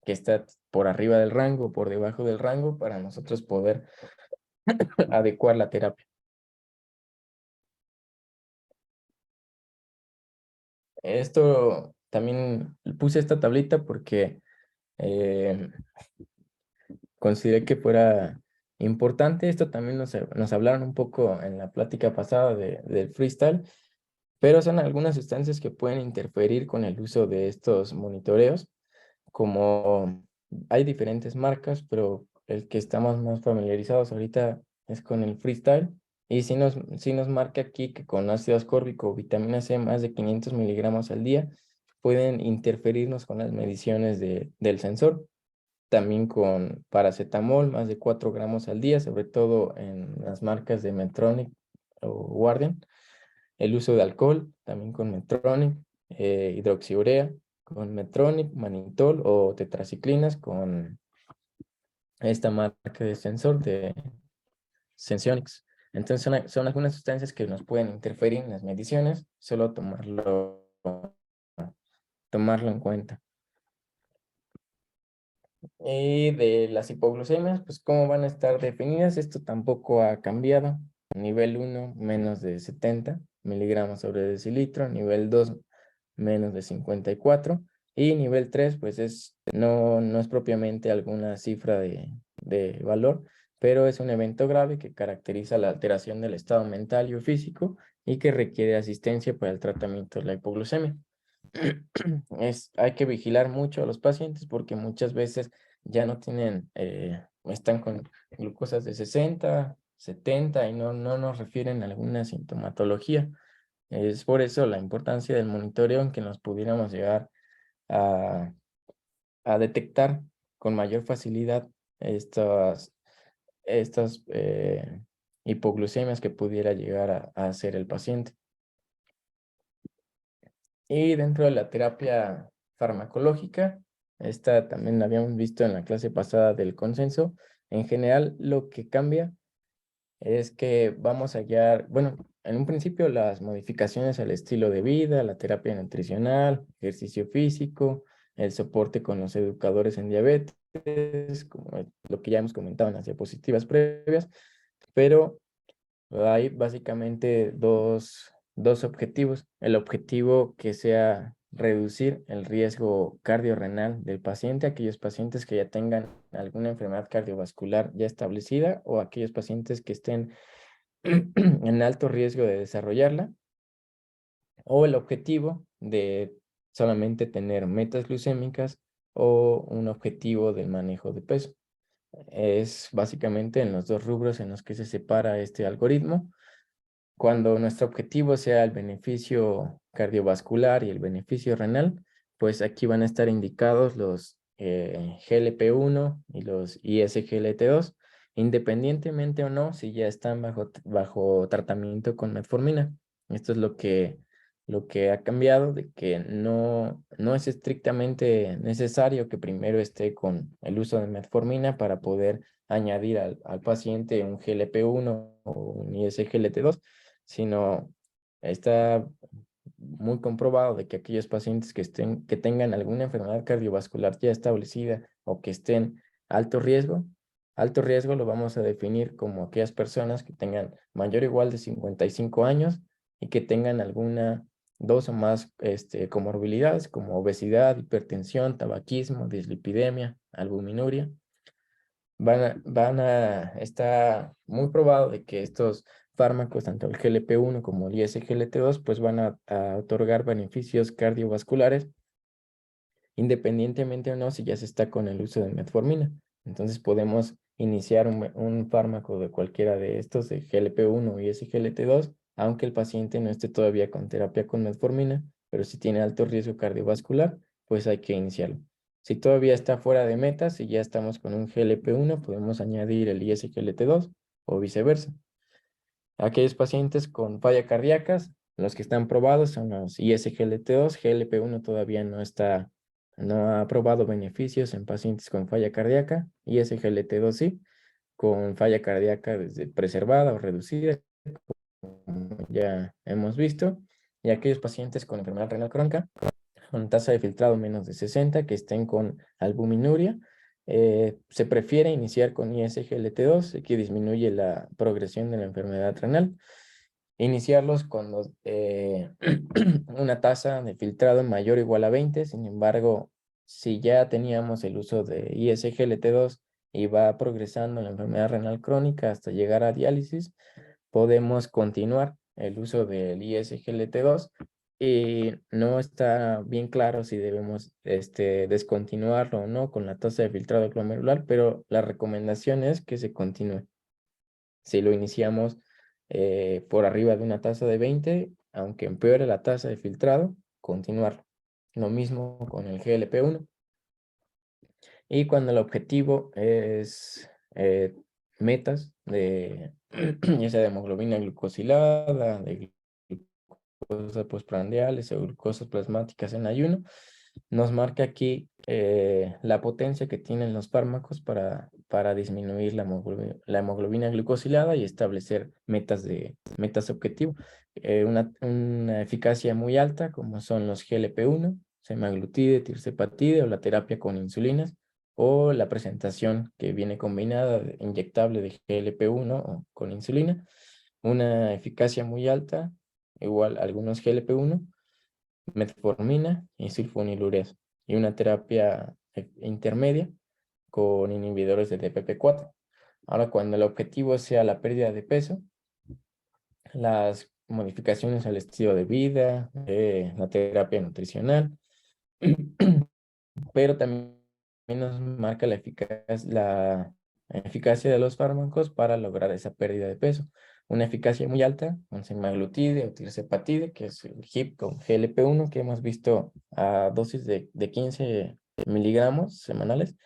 que está por arriba del rango, por debajo del rango, para nosotros poder adecuar la terapia. Esto también puse esta tablita porque consideré que fuera importante. Esto también nos hablaron un poco en la plática pasada del freestyle, pero son algunas sustancias que pueden interferir con el uso de estos monitoreos, como hay diferentes marcas, pero el que estamos más familiarizados ahorita es con el freestyle. Y sí nos marca aquí que con ácido ascórbico o vitamina C más de 500 miligramos al día pueden interferirnos con las mediciones del sensor. También con paracetamol más de 4 gramos al día, sobre todo en las marcas de Medtronic o Guardian. El uso de alcohol, también con Medtronic, hidroxiurea con Medtronic, manitol o tetraciclinas con esta marca de sensor de Sensionix. Entonces son algunas sustancias que nos pueden interferir en las mediciones, solo tomarlo en cuenta. Y de las hipoglucemias, pues cómo van a estar definidas, esto tampoco ha cambiado. Nivel 1, menos de 70 miligramos sobre decilitro. Nivel 2, menos de 54. Y nivel 3, pues no es propiamente alguna cifra de valor, pero es un evento grave que caracteriza la alteración del estado mental y o físico y que requiere asistencia para el tratamiento de la hipoglucemia. Hay que vigilar mucho a los pacientes porque muchas veces ya no tienen, están con glucosas de 60, 70 y no nos refieren a alguna sintomatología. Es por eso la importancia del monitoreo en que nos pudiéramos llegar a, a detectar con mayor facilidad estas hipoglucemias que pudiera llegar a hacer el paciente. Y dentro de la terapia farmacológica, esta también la habíamos visto en la clase pasada del consenso. En general, lo que cambia es que vamos a hallar, bueno, en un principio las modificaciones al estilo de vida, la terapia nutricional, ejercicio físico, el soporte con los educadores en diabetes, como lo que ya hemos comentado en las diapositivas previas, pero hay básicamente dos objetivos. El objetivo que sea reducir el riesgo cardiorrenal del paciente, aquellos pacientes que ya tengan alguna enfermedad cardiovascular ya establecida o aquellos pacientes que estén en alto riesgo de desarrollarla, o el objetivo de solamente tener metas glucémicas o un objetivo del manejo de peso. Es básicamente en los dos rubros en los que se separa este algoritmo. Cuando nuestro objetivo sea el beneficio cardiovascular y el beneficio renal, pues aquí van a estar indicados los GLP-1 y los ISGLT2, independientemente o no si ya están bajo tratamiento con metformina. Esto es lo que ha cambiado, de que no es estrictamente necesario que primero esté con el uso de metformina para poder añadir al paciente un GLP-1 o un ISGLT2, sino está muy comprobado de que aquellos pacientes que tengan alguna enfermedad cardiovascular ya establecida o que estén alto riesgo lo vamos a definir como aquellas personas que tengan mayor o igual de 55 años y que tengan alguna dos o más comorbilidades como obesidad, hipertensión, tabaquismo, dislipidemia, albuminuria. Está muy probado de que estos fármacos, tanto el GLP-1 como el ISGLT2, pues van a otorgar beneficios cardiovasculares, independientemente o no si ya se está con el uso de metformina. Entonces podemos iniciar un fármaco de cualquiera de estos, de GLP-1 y ISGLT2, aunque el paciente no esté todavía con terapia con metformina, pero si tiene alto riesgo cardiovascular, pues hay que iniciarlo. Si todavía está fuera de metas, si ya estamos con un GLP-1, podemos añadir el ISGLT2 o viceversa. Aquellos pacientes con falla cardíacas, los que están probados son los ISGLT2, GLP-1 todavía no ha probado beneficios en pacientes con falla cardíaca, ISGLT2 sí, con falla cardíaca desde preservada o reducida, como ya hemos visto, y aquellos pacientes con enfermedad renal crónica, con tasa de filtrado menos de 60, que estén con albuminuria, se prefiere iniciar con ISGLT2, que disminuye la progresión de la enfermedad renal. Iniciarlos con una tasa de filtrado mayor o igual a 20, sin embargo, si ya teníamos el uso de ISGLT2 y va progresando la enfermedad renal crónica hasta llegar a diálisis, podemos continuar el uso del ISGLT2 y no está bien claro si debemos descontinuarlo o no con la tasa de filtrado glomerular, pero la recomendación es que se continúe. Si lo iniciamos por arriba de una tasa de 20, aunque empeore la tasa de filtrado, continuarlo. Lo mismo con el GLP-1. Y cuando el objetivo es metas de ya sea de hemoglobina glucosilada, de glucosas postprandiales o glucosas plasmáticas en ayuno, nos marca aquí la potencia que tienen los fármacos para disminuir la hemoglobina glucosilada y establecer metas objetivo. Una eficacia muy alta, como son los GLP-1, semaglutide, tirzepatide o la terapia con insulinas, o la presentación que viene combinada inyectable de GLP-1 o con insulina, una eficacia muy alta, igual algunos GLP-1, metformina y sulfonilureas, y una terapia intermedia con inhibidores de DPP-4. Ahora, cuando el objetivo sea la pérdida de peso, las modificaciones al estilo de vida, la terapia nutricional, pero también nos marca la eficacia de los fármacos para lograr esa pérdida de peso. Una eficacia muy alta con semaglutide o tirzepatide, que es el HIP con GLP-1, que hemos visto a dosis de 15 miligramos semanales,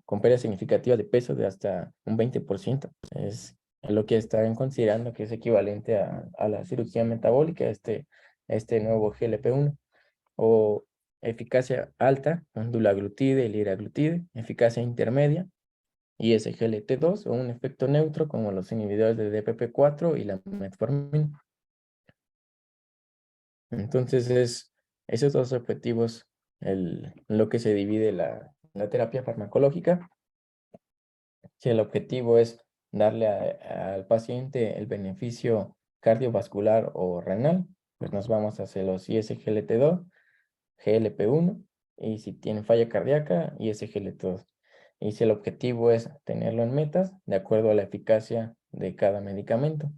con pérdida significativa de peso de hasta un 20%. Es lo que están considerando que es equivalente a la cirugía metabólica, este nuevo GLP-1. O eficacia alta, con dulaglutide y liraglutide, eficacia intermedia, y SGLT2, o un efecto neutro como los inhibidores de DPP-4 y la metformina. Entonces es esos dos objetivos lo que se divide la terapia farmacológica. Si el objetivo es darle al paciente el beneficio cardiovascular o renal, pues nos vamos hacia los ISGLT2, GLP-1, y si tiene falla cardíaca, ISGLT2. Y si el objetivo es tenerlo en metas, de acuerdo a la eficacia de cada medicamento.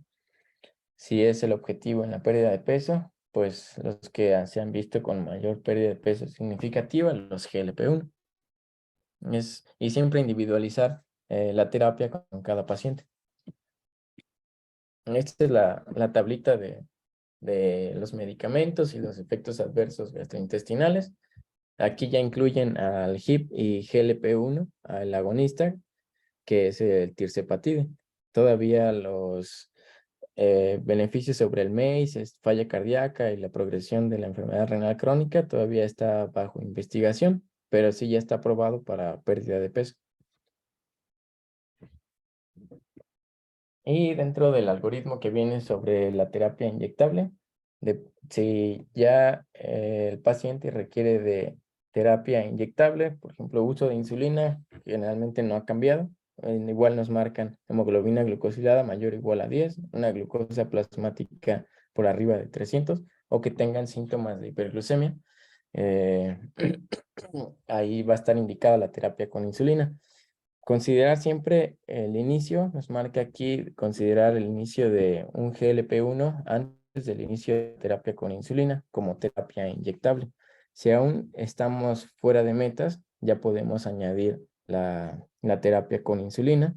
Si es el objetivo en la pérdida de peso, pues los que se han visto con mayor pérdida de peso significativa, los GLP-1. Y siempre individualizar la terapia con cada paciente. Esta es la tablita de los medicamentos y los efectos adversos gastrointestinales. Aquí ya incluyen al HIP y GLP-1, al agonista, que es el tirzepatide. Todavía los beneficios sobre el MACE, falla cardíaca y la progresión de la enfermedad renal crónica todavía está bajo investigación, pero sí ya está aprobado para pérdida de peso. Y dentro del algoritmo que viene sobre la terapia inyectable, si ya el paciente requiere de terapia inyectable, por ejemplo, uso de insulina, generalmente no ha cambiado. Igual nos marcan hemoglobina glucosilada mayor o igual a 10, una glucosa plasmática por arriba de 300, o que tengan síntomas de hiperglucemia. Ahí va a estar indicada la terapia con insulina. Considerar siempre el inicio, nos marca aquí considerar el inicio de un GLP-1 antes del inicio de terapia con insulina como terapia inyectable. Si aún estamos fuera de metas, ya podemos añadir la terapia con insulina,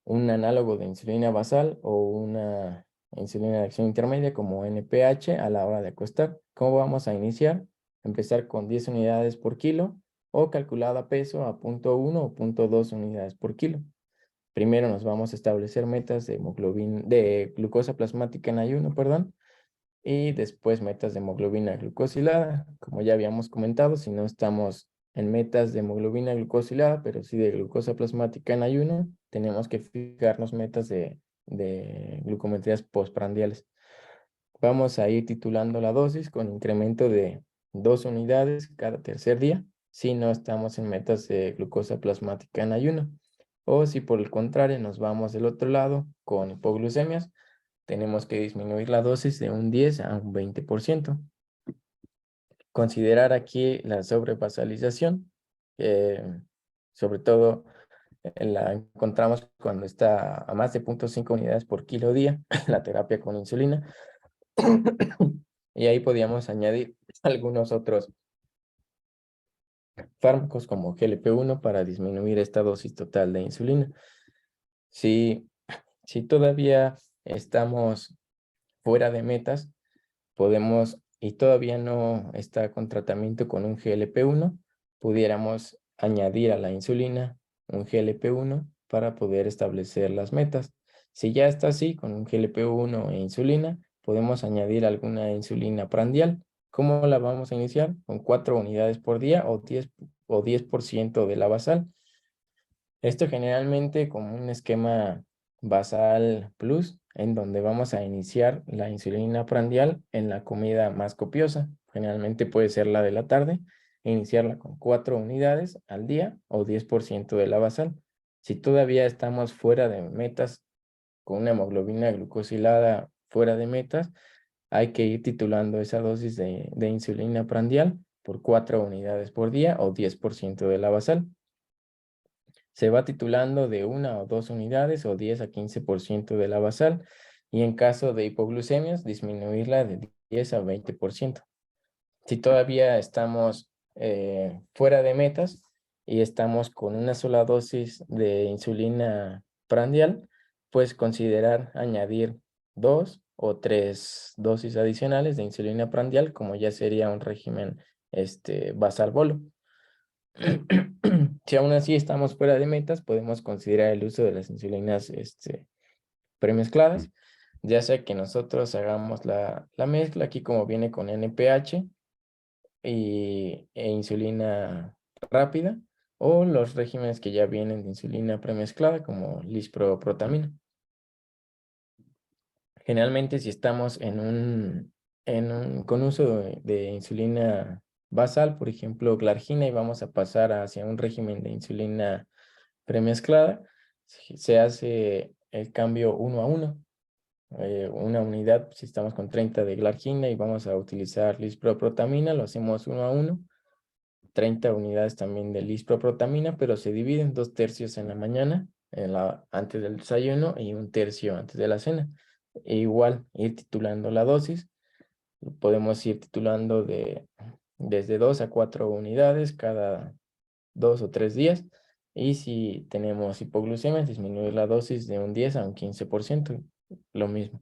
un análogo de insulina basal o una insulina de acción intermedia como NPH a la hora de acostar. ¿Cómo vamos a iniciar? Empezar con 10 unidades por kilo o calculada peso a 0.1 o 0.2 unidades por kilo. Primero nos vamos a establecer metas de glucosa plasmática en ayuno, perdón, y después metas de hemoglobina glucosilada. Como ya habíamos comentado, si no estamos en metas de hemoglobina glucosilada, pero sí de glucosa plasmática en ayuno, tenemos que fijarnos metas de glucometrías postprandiales. Vamos a ir titulando la dosis con incremento de 2 unidades cada tercer día, si no estamos en metas de glucosa plasmática en ayuno. O si por el contrario nos vamos del otro lado con hipoglucemias, tenemos que disminuir la dosis de un 10 a un 20%. Considerar aquí la sobrevasalización. Sobre todo la encontramos cuando está a más de 0.5 unidades por kilo día, la terapia con insulina. Y ahí podíamos añadir algunos otros fármacos como GLP-1 para disminuir esta dosis total de insulina. Si todavía estamos fuera de metas, podemos, y todavía no está con tratamiento con un GLP-1, pudiéramos añadir a la insulina un GLP-1 para poder establecer las metas. Si ya está así, con un GLP-1 e insulina, podemos añadir alguna insulina prandial. ¿Cómo la vamos a iniciar? Con 4 unidades por día o 10% de la basal. Esto generalmente como un esquema basal plus, en donde vamos a iniciar la insulina prandial en la comida más copiosa. Generalmente puede ser la de la tarde, e iniciarla con 4 unidades al día o 10% de la basal. Si todavía estamos fuera de metas, con una hemoglobina glucosilada fuera de metas, hay que ir titulando esa dosis de insulina prandial por 4 unidades por día o 10% de la basal. Se va titulando de 1 o 2 unidades o 10 a 15% de la basal, y en caso de hipoglucemias, disminuirla de 10 a 20%. Si todavía estamos fuera de metas y estamos con una sola dosis de insulina prandial, pues considerar añadir 2 o 3 dosis adicionales de insulina prandial, como ya sería un régimen basal bolo. Si aún así estamos fuera de metas, podemos considerar el uso de las insulinas premezcladas, ya sea que nosotros hagamos la mezcla aquí como viene con NPH e insulina rápida, o los regímenes que ya vienen de insulina premezclada como lisproprotamina. Generalmente si estamos con uso de insulina basal, por ejemplo, glargina, y vamos a pasar hacia un régimen de insulina premezclada, se hace el cambio 1 a 1. Una unidad, si estamos con 30 de glargina y vamos a utilizar lisproprotamina, lo hacemos 1 a 1. 30 unidades también de lisproprotamina, pero se dividen 2/3 en la mañana, antes del desayuno, y 1/3 antes de la cena. E igual, ir titulando la dosis. Podemos ir titulando desde 2 a 4 unidades cada 2 o 3 días. Y si tenemos hipoglucemia, disminuir la dosis de un 10 a un 15%, lo mismo.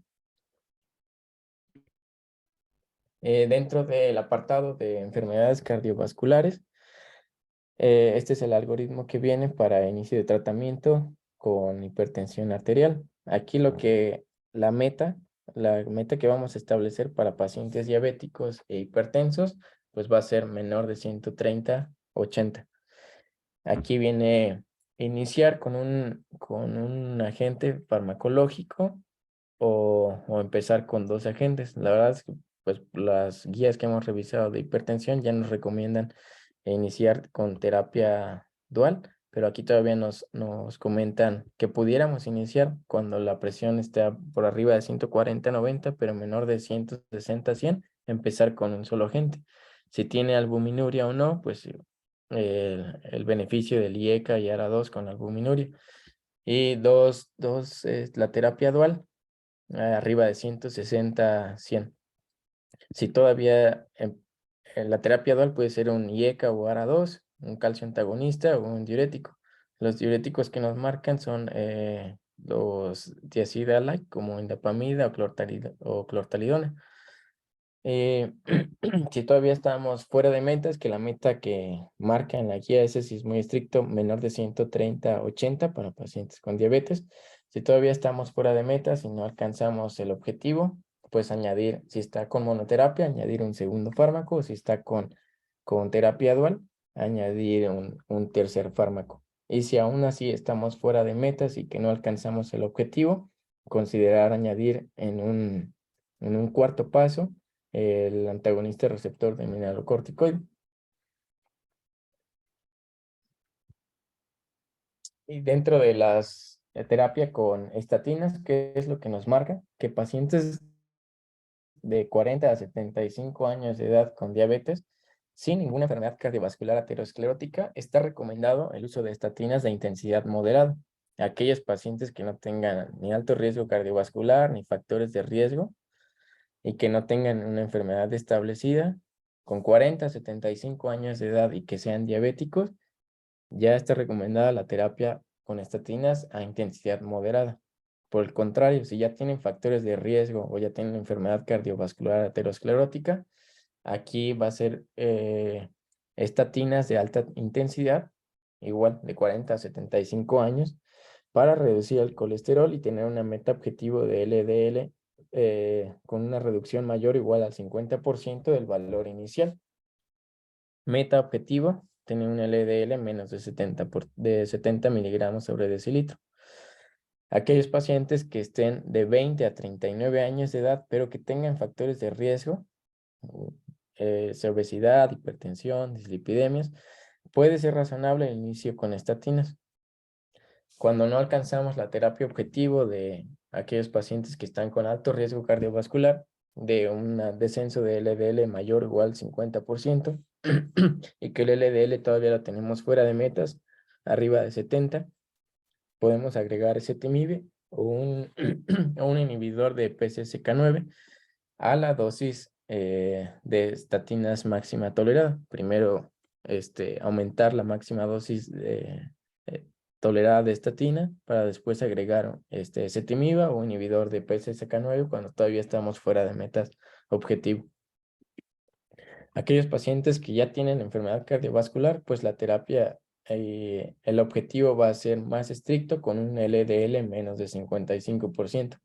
Dentro del apartado de enfermedades cardiovasculares, este es el algoritmo que viene para inicio de tratamiento con hipertensión arterial. Aquí la meta que vamos a establecer para pacientes diabéticos e hipertensos, pues va a ser menor de 130/80. Aquí viene iniciar con un agente farmacológico o empezar con 2 agentes. La verdad es que pues las guías que hemos revisado de hipertensión ya nos recomiendan iniciar con terapia dual, pero aquí todavía nos comentan que pudiéramos iniciar cuando la presión está por arriba de 140/90, pero menor de 160/100, empezar con un solo agente. Si tiene albuminuria o no, pues el beneficio del IECA y ARA2 con albuminuria. Y la terapia dual, arriba de 160/100. Si todavía la terapia dual puede ser un IECA o ARA2, un calcio antagonista o un diurético. Los diuréticos que nos marcan son los diacida-like, como indapamida o clortalidona. Si todavía estamos fuera de metas, que la meta que marca en la guía ese sí es muy estricto, menor de 130/80 para pacientes con diabetes. Si todavía estamos fuera de metas y no alcanzamos el objetivo, pues añadir, si está con monoterapia, añadir un segundo fármaco, o si está con terapia dual, añadir un tercer fármaco. Y si aún así estamos fuera de metas y que no alcanzamos el objetivo, considerar añadir en un cuarto paso el antagonista receptor de mineralocorticoide. Y dentro de las terapia con estatinas, ¿qué es lo que nos marca? Que pacientes de 40 a 75 años de edad con diabetes sin ninguna enfermedad cardiovascular aterosclerótica, está recomendado el uso de estatinas de intensidad moderada. Aquellos pacientes que no tengan ni alto riesgo cardiovascular ni factores de riesgo y que no tengan una enfermedad establecida, con 40 a 75 años de edad y que sean diabéticos, ya está recomendada la terapia con estatinas a intensidad moderada. Por el contrario, si ya tienen factores de riesgo o ya tienen enfermedad cardiovascular aterosclerótica, aquí va a ser estatinas de alta intensidad, igual de 40 a 75 años, para reducir el colesterol y tener una meta objetivo de LDL con una reducción mayor o igual al 50% del valor inicial. Meta objetivo, tener un LDL menos de 70 miligramos sobre decilitro. Aquellos pacientes que estén de 20 a 39 años de edad, pero que tengan factores de riesgo, obesidad, hipertensión, dislipidemias, puede ser razonable el inicio con estatinas. Cuando no alcanzamos la terapia objetivo de aquellos pacientes que están con alto riesgo cardiovascular, de un descenso de LDL mayor o igual al 50%, y que el LDL todavía lo tenemos fuera de metas, arriba de 70, podemos agregar ezetimibe o un inhibidor de PCSK9 a la dosis de estatinas máxima tolerada. Primero, aumentar la máxima dosis tolerada de estatina para después agregar ezetimiba o inhibidor de PCSK9 cuando todavía estamos fuera de metas objetivo. Aquellos pacientes que ya tienen enfermedad cardiovascular, pues la terapia, el objetivo va a ser más estricto con un LDL menos de 55%.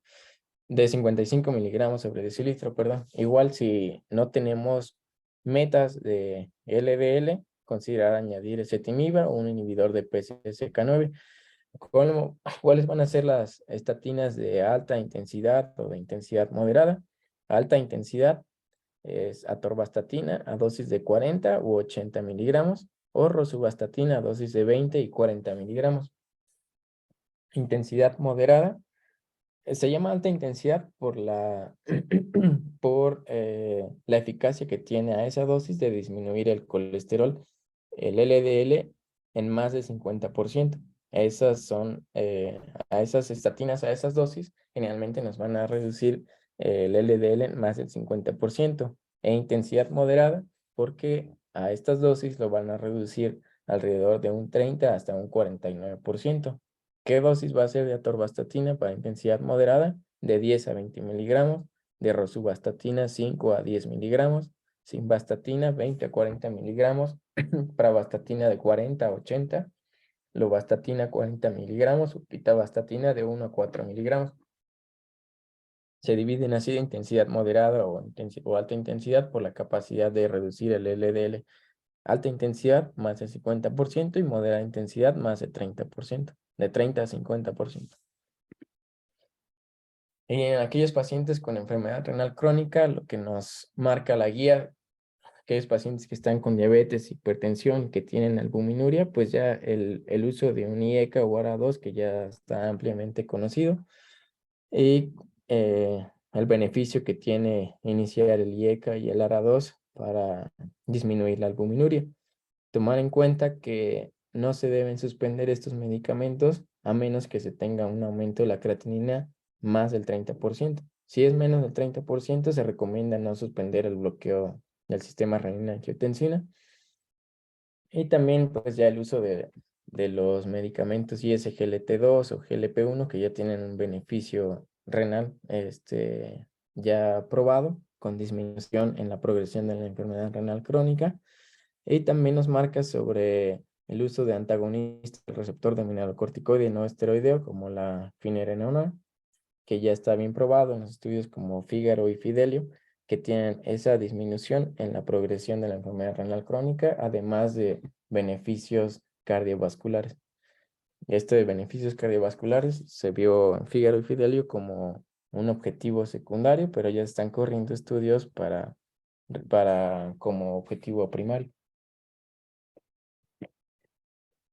De 55 miligramos sobre decilitro, perdón. Igual si no tenemos metas de LDL, considerar añadir ezetimiba o un inhibidor de PCSK9. ¿Cuáles van a ser las estatinas de alta intensidad o de intensidad moderada? Alta intensidad es atorvastatina a dosis de 40 u 80 miligramos o rosuvastatina a dosis de 20 y 40 miligramos. Intensidad moderada. Se llama alta intensidad por la eficacia que tiene a esa dosis de disminuir el colesterol, el LDL, en más del 50%. Esas son, a esas estatinas, a esas dosis, generalmente nos van a reducir el LDL en más del 50%. E intensidad moderada, porque a estas dosis lo van a reducir alrededor de un 30 hasta un 49%. ¿Qué dosis va a ser de atorvastatina para intensidad moderada? De 10 a 20 miligramos, de rosuvastatina 5 a 10 miligramos, simvastatina 20 a 40 miligramos, pravastatina de 40 a 80, lovastatina 40 miligramos, pitavastatina de 1 a 4 miligramos. Se dividen así de intensidad moderada o alta intensidad por la capacidad de reducir el LDL. Alta intensidad más del 50% y moderada intensidad más del 30%, de 30 a 50%. En aquellos pacientes con enfermedad renal crónica, lo que nos marca la guía, aquellos pacientes que están con diabetes, hipertensión, que tienen albuminuria, pues ya el uso de un IECA o ARA2, que ya está ampliamente conocido, y el beneficio que tiene iniciar el IECA y el ARA2 para disminuir la albuminuria. Tomar en cuenta que no se deben suspender estos medicamentos a menos que se tenga un aumento de la creatinina más del 30%. Si es menos del 30%, se recomienda no suspender el bloqueo del sistema renina-angiotensina. Y también pues ya el uso de los medicamentos ISGLT2 o GLP-1 que ya tienen un beneficio renal ya probado con disminución en la progresión de la enfermedad renal crónica. Y también nos marca sobre el uso de antagonistas del receptor de mineralocorticoide no esteroideo como la finerenona, que ya está bien probado en los estudios como Fígaro y Fidelio, que tienen esa disminución en la progresión de la enfermedad renal crónica, además de beneficios cardiovasculares. Este de beneficios cardiovasculares se vio en Fígaro y Fidelio como un objetivo secundario, pero ya están corriendo estudios como objetivo primario.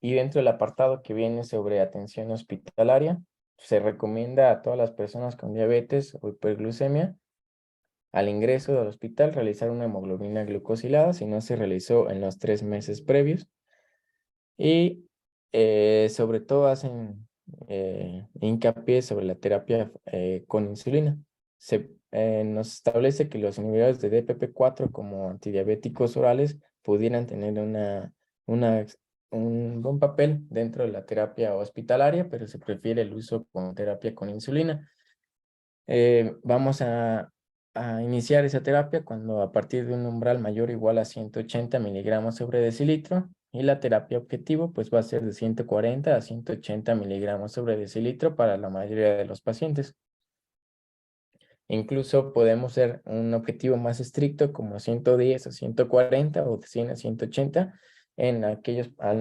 Y dentro del apartado que viene sobre atención hospitalaria, se recomienda a todas las personas con diabetes o hiperglucemia al ingreso al hospital realizar una hemoglobina glucosilada si no se realizó en los 3 meses previos. Y sobre todo hacen hincapié sobre la terapia con insulina. Nos establece que los inhibidores de DPP-4 como antidiabéticos orales pudieran tener un buen papel dentro de la terapia hospitalaria, pero se prefiere el uso con terapia con insulina. Vamos a iniciar esa terapia cuando a partir de un umbral mayor o igual a 180 miligramos sobre decilitro, y la terapia objetivo pues va a ser de 140 a 180 miligramos sobre decilitro para la mayoría de los pacientes. Incluso podemos ser un objetivo más estricto como 110 a 140 o de 100 a 180 en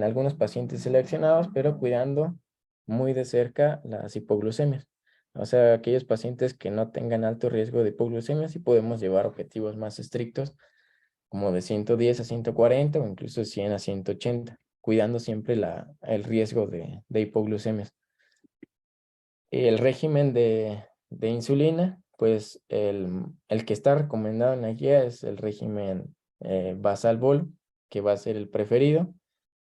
algunos pacientes seleccionados, pero cuidando muy de cerca las hipoglucemias. O sea, aquellos pacientes que no tengan alto riesgo de hipoglucemia, sí podemos llevar objetivos más estrictos como de 110 a 140 o incluso 100 a 180, cuidando siempre el riesgo de hipoglucemias. El régimen de insulina, pues el que está recomendado en la guía es el régimen basal-bol, que va a ser el preferido,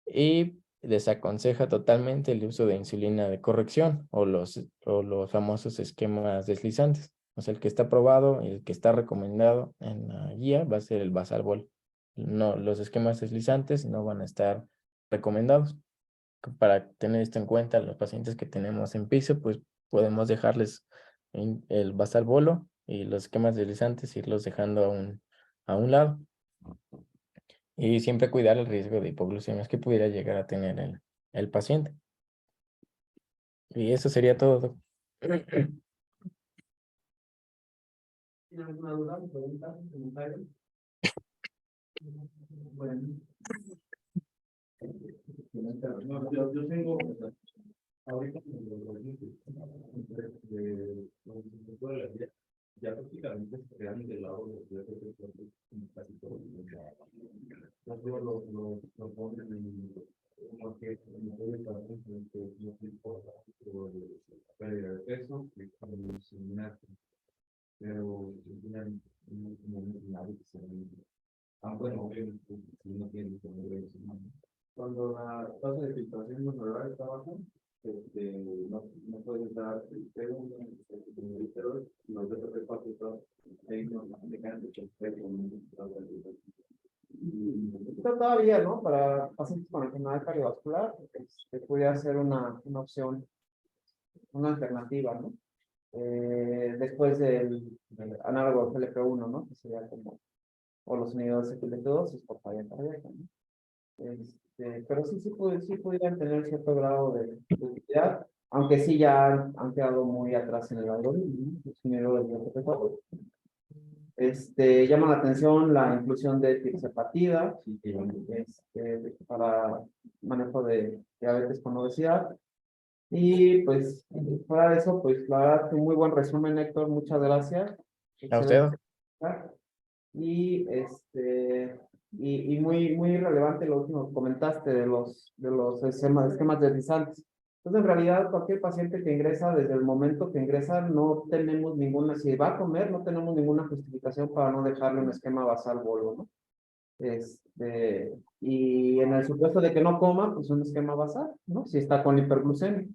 y desaconseja totalmente el uso de insulina de corrección o los famosos esquemas deslizantes. O sea, el que está aprobado y el que está recomendado en la guía va a ser el basal-bol. No, los esquemas deslizantes no van a estar recomendados. Para tener esto en cuenta, los pacientes que tenemos en piso, pues podemos dejarles el basal bolo y los esquemas deslizantes, irlos dejando a un lado. Y siempre cuidar el riesgo de hipoglucemias que pudiera llegar a tener el paciente. Y eso sería todo, doc. ¿Tiene alguna duda, pregunta, comentario? Bueno. No, yo tengo ahorita ya prácticamente se crean del lado de casi todo. Entonces lo ponen en como que no puede estar no te importa pérdida de peso que cuando se pero bueno, obviamente, si no tiene cuando la tasa de filtración monolar está baja, no puede dar el segundo, los de reparto, ahí no dejan de chofer todavía, ¿no? Para pacientes con enfermedad cardiovascular, puede ser una opción, una alternativa, ¿no? Después del análogo GLP-1, ¿no? Que sería como, o los inhibidores de GLP-2 es por falla cardíaca, ¿no? Pero sí pudieran tener cierto grado de utilidad, aunque sí ya han quedado muy atrás en el algoritmo, ¿no? Los inhibidores de GLP-4. Llama la atención la inclusión de tirzepatida para manejo de diabetes con obesidad. Y pues, fuera de eso, pues la verdad, un muy buen resumen, Héctor, muchas gracias. ¿A usted, Excelente. doc? Y muy relevante lo último que comentaste de los esquemas deslizantes. Entonces, en realidad, cualquier paciente que ingresa, desde el momento que ingresa, no tenemos ninguna, si va a comer, no tenemos ninguna justificación para no dejarle un esquema basal bolo, ¿no? Y en el supuesto de que no coma, pues un esquema basal, ¿no? Si está con hiperglucemia.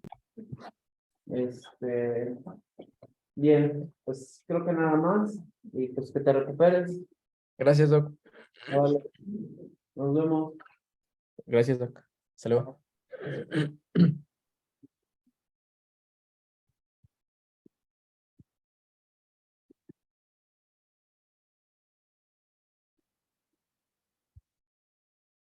Bien, pues creo que nada más, y pues que te recuperes. Gracias, doc. Vale. Nos vemos. Gracias, doc. Hasta luego.